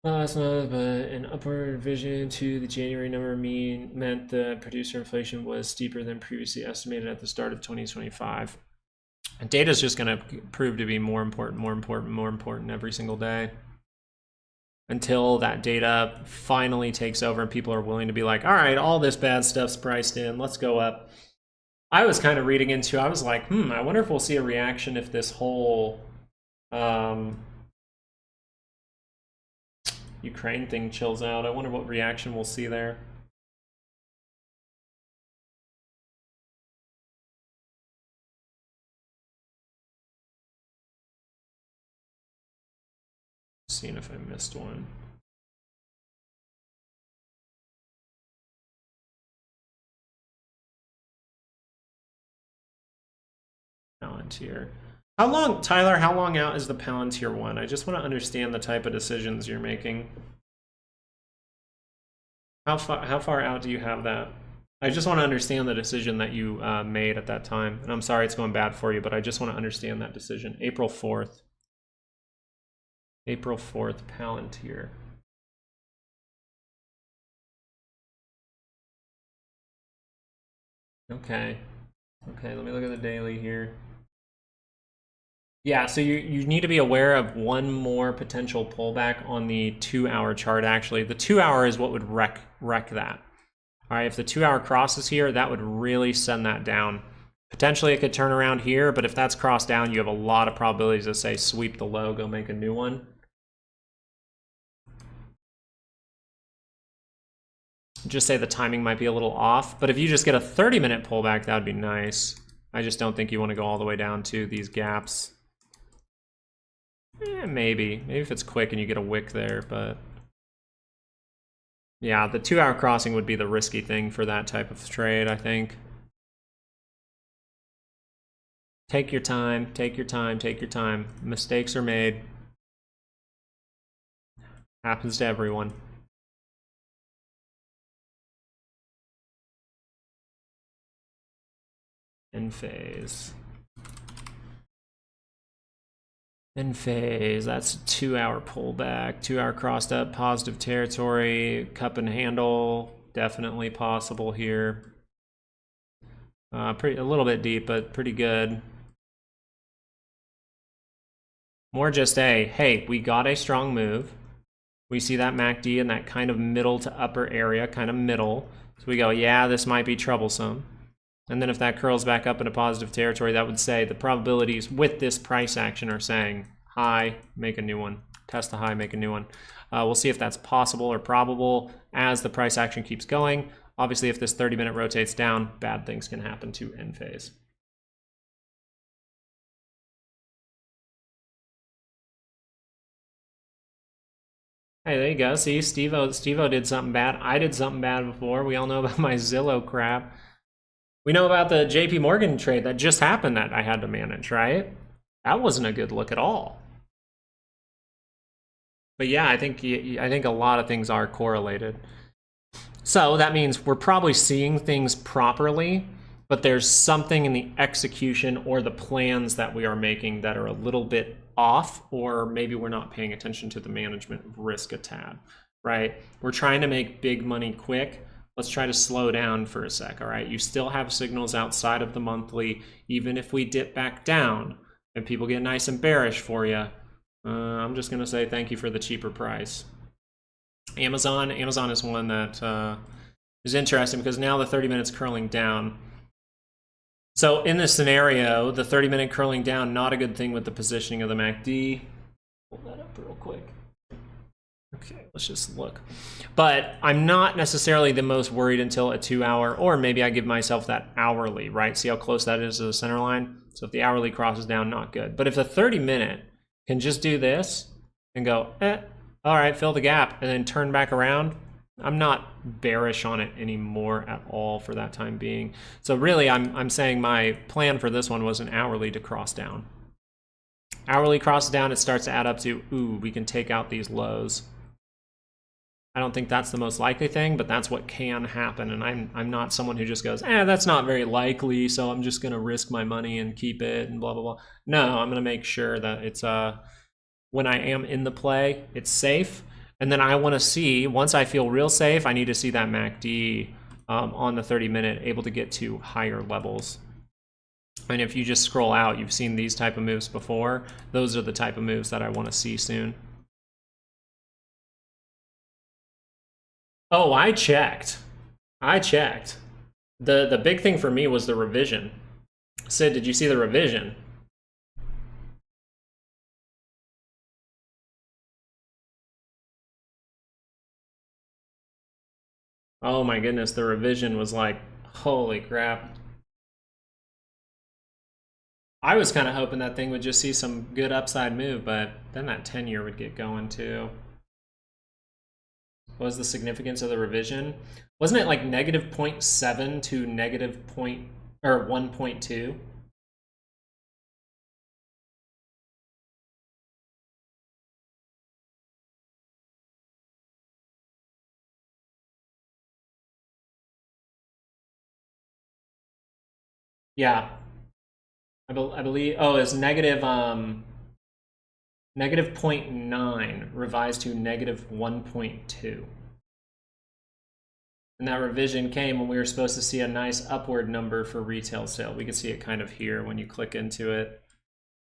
Speaker 1: Last month, but an upward revision to the January number meant the producer inflation was steeper than previously estimated at the start of 2025. And data is just going to prove to be more important every single day until that data finally takes over and people are willing to be like, all right, all this bad stuff's priced in, let's go up. I was kind of reading into, I was like, I wonder if we'll see a reaction if this whole Ukraine thing chills out. I wonder what reaction we'll see there. Seeing if I missed one. Palantir. How long, Tyler, how long out is the Palantir one? I just want to understand the type of decisions you're making. How far out do you have that? I just want to understand the decision that you made at that time. And I'm sorry it's going bad for you, but I just want to understand that decision. April 4th. April 4th, Palantir. Okay. Okay, let me look at the daily here. Yeah, so you need to be aware of one more potential pullback on the 2-hour chart, actually. The 2-hour is what would wreck that. All right, if the 2-hour crosses here, that would really send that down. Potentially it could turn around here, but if that's crossed down, you have a lot of probabilities to say sweep the low, go make a new one. Just say the timing might be a little off, but if you just get a 30-minute pullback, that would be nice. I just don't think you want to go all the way down to these gaps. Maybe if it's quick and you get a wick there, but yeah, the 2-hour crossing would be the risky thing for that type of trade, I think. Take your time, take your time, take your time. Mistakes are made. Happens to everyone. In phase. In phase, that's a 2-hour pullback, 2-hour crossed up, positive territory, cup and handle, definitely possible here. A little bit deep, but pretty good. More just a, hey, we got a strong move. We see that MACD in that kind of middle to upper area, kind of middle. So we go, yeah, this might be troublesome. And then if that curls back up into positive territory, that would say the probabilities with this price action are saying high, make a new one. Test the high, make a new one. We'll see if that's possible or probable as the price action keeps going. Obviously, if this 30-minute rotates down, bad things can happen to end phase. Hey, there you go. See, Steve-O did something bad. I did something bad before. We all know about my Zillow crap. We know about the JP Morgan trade that just happened that I had to manage, right? That wasn't a good look at all. But yeah, I think a lot of things are correlated. So that means we're probably seeing things properly, but there's something in the execution or the plans that we are making that are a little bit off, or maybe we're not paying attention to the management of risk a tad, right? We're trying to make big money quick. Let's try to slow down for a sec, all right? You still have signals outside of the monthly. Even if we dip back down and people get nice and bearish for you, I'm just going to say thank you for the cheaper price. Amazon is one that is interesting because now the 30 minutes curling down. So in this scenario, the 30-minute curling down, not a good thing with the positioning of the MACD. Pull that up real quick. Okay, let's just look. But I'm not necessarily the most worried until a 2-hour, or maybe I give myself that hourly, right? See how close that is to the center line? So if the hourly crosses down, not good. But if the 30-minute can just do this and go, all right, fill the gap, and then turn back around, I'm not bearish on it anymore at all for that time being. So really, I'm saying my plan for this one was an hourly to cross down. Hourly crosses down, it starts to add up to, ooh, we can take out these lows. I don't think that's the most likely thing, but that's what can happen. And I'm not someone who just goes, that's not very likely, so I'm just going to risk my money and keep it and blah, blah, blah. No, I'm going to make sure that it's, when I am in the play, it's safe. And then I want to see, once I feel real safe, I need to see that MACD on the 30-minute able to get to higher levels. And if you just scroll out, you've seen these type of moves before. Those are the type of moves that I want to see soon. Oh, I checked. The big thing for me was the revision. Sid, did you see the revision? Oh my goodness, the revision was like, holy crap. I was kind of hoping that thing would just see some good upside move, but then that 10-year would get going too. What was the significance of the revision? Wasn't it like negative 0.7 to negative 1.2? Yeah, I believe. Oh, it's negative negative 0.9 revised to negative 1.2. And that revision came when we were supposed to see a nice upward number for retail sale. We can see it kind of here when you click into it.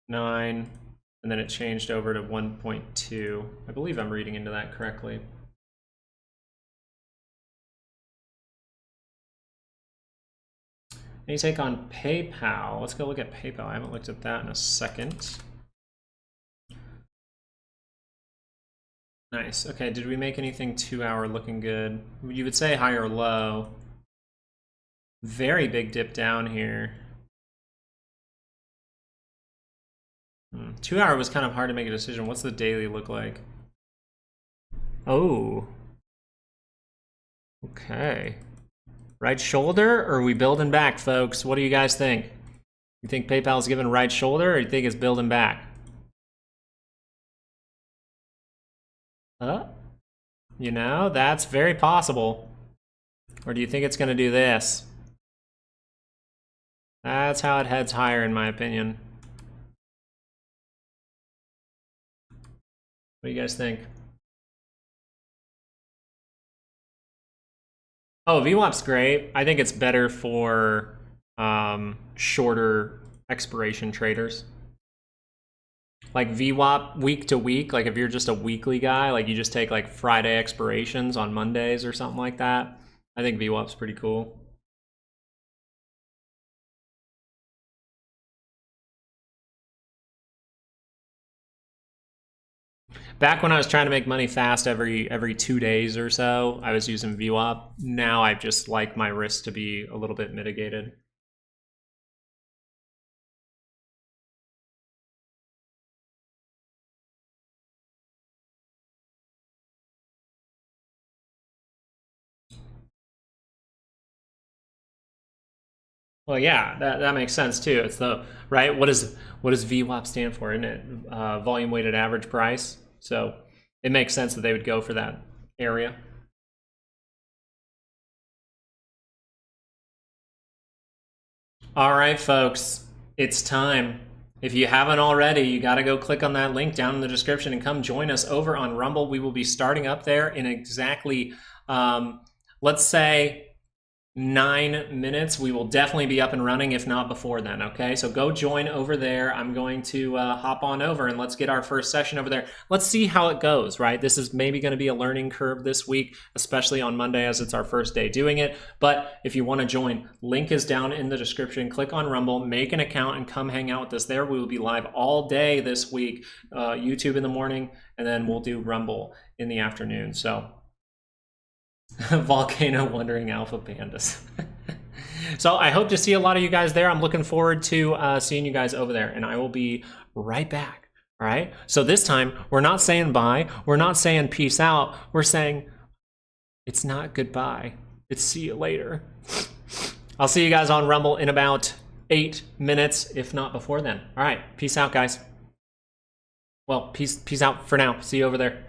Speaker 1: 9, and then it changed over to 1.2. I believe I'm reading into that correctly. Any take on PayPal? Let's go look at PayPal. I haven't looked at that in a second. Nice. Okay, did we make anything 2-hour looking good? You would say high or low. Very big dip down here. 2-hour was kind of hard to make a decision. What's the daily look like? Oh. Okay. Right shoulder, or are we building back, folks? What do you guys think? You think PayPal's giving right shoulder, or you think it's building back? You know, that's very possible. Or do you think it's going to do this? That's how it heads higher, in my opinion. What do you guys think? Oh, VWAP's great. I think it's better for shorter expiration traders. Like VWAP week to week, like if you're just a weekly guy, like you just take like Friday expirations on Mondays or something like that, I think VWAP's pretty cool. Back when I was trying to make money fast every 2 days or so, I was using VWAP. Now I just like my risk to be a little bit mitigated. Well, yeah, that makes sense too. It's the right. What does VWAP stand for? Isn't it volume weighted average price? So it makes sense that they would go for that area. All right, folks, it's time. If you haven't already, you got to go click on that link down in the description and come join us over on Rumble. We will be starting up there in exactly, let's say, 9 minutes. We will definitely be up and running, if not before then, okay? So go join over there. I'm going to hop on over and let's get our first session over there. Let's see how it goes, right? This is maybe going to be a learning curve this week, especially on Monday as it's our first day doing it. But if you want to join, link is down in the description. Click on Rumble, make an account, and come hang out with us there. We will be live all day this week, YouTube in the morning, and then we'll do Rumble in the afternoon. So Volcano wondering alpha pandas. So I hope to see a lot of you guys there. I'm looking forward to seeing you guys over there, and I will be right back. All right. So this time we're not saying bye. We're not saying peace out. We're saying It's not goodbye. It's see you later. I'll see you guys on Rumble in about 8 minutes, if not before then. All right, peace out, guys. Well, peace out for now. See you over there.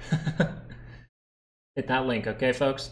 Speaker 1: Hit that link, okay, folks?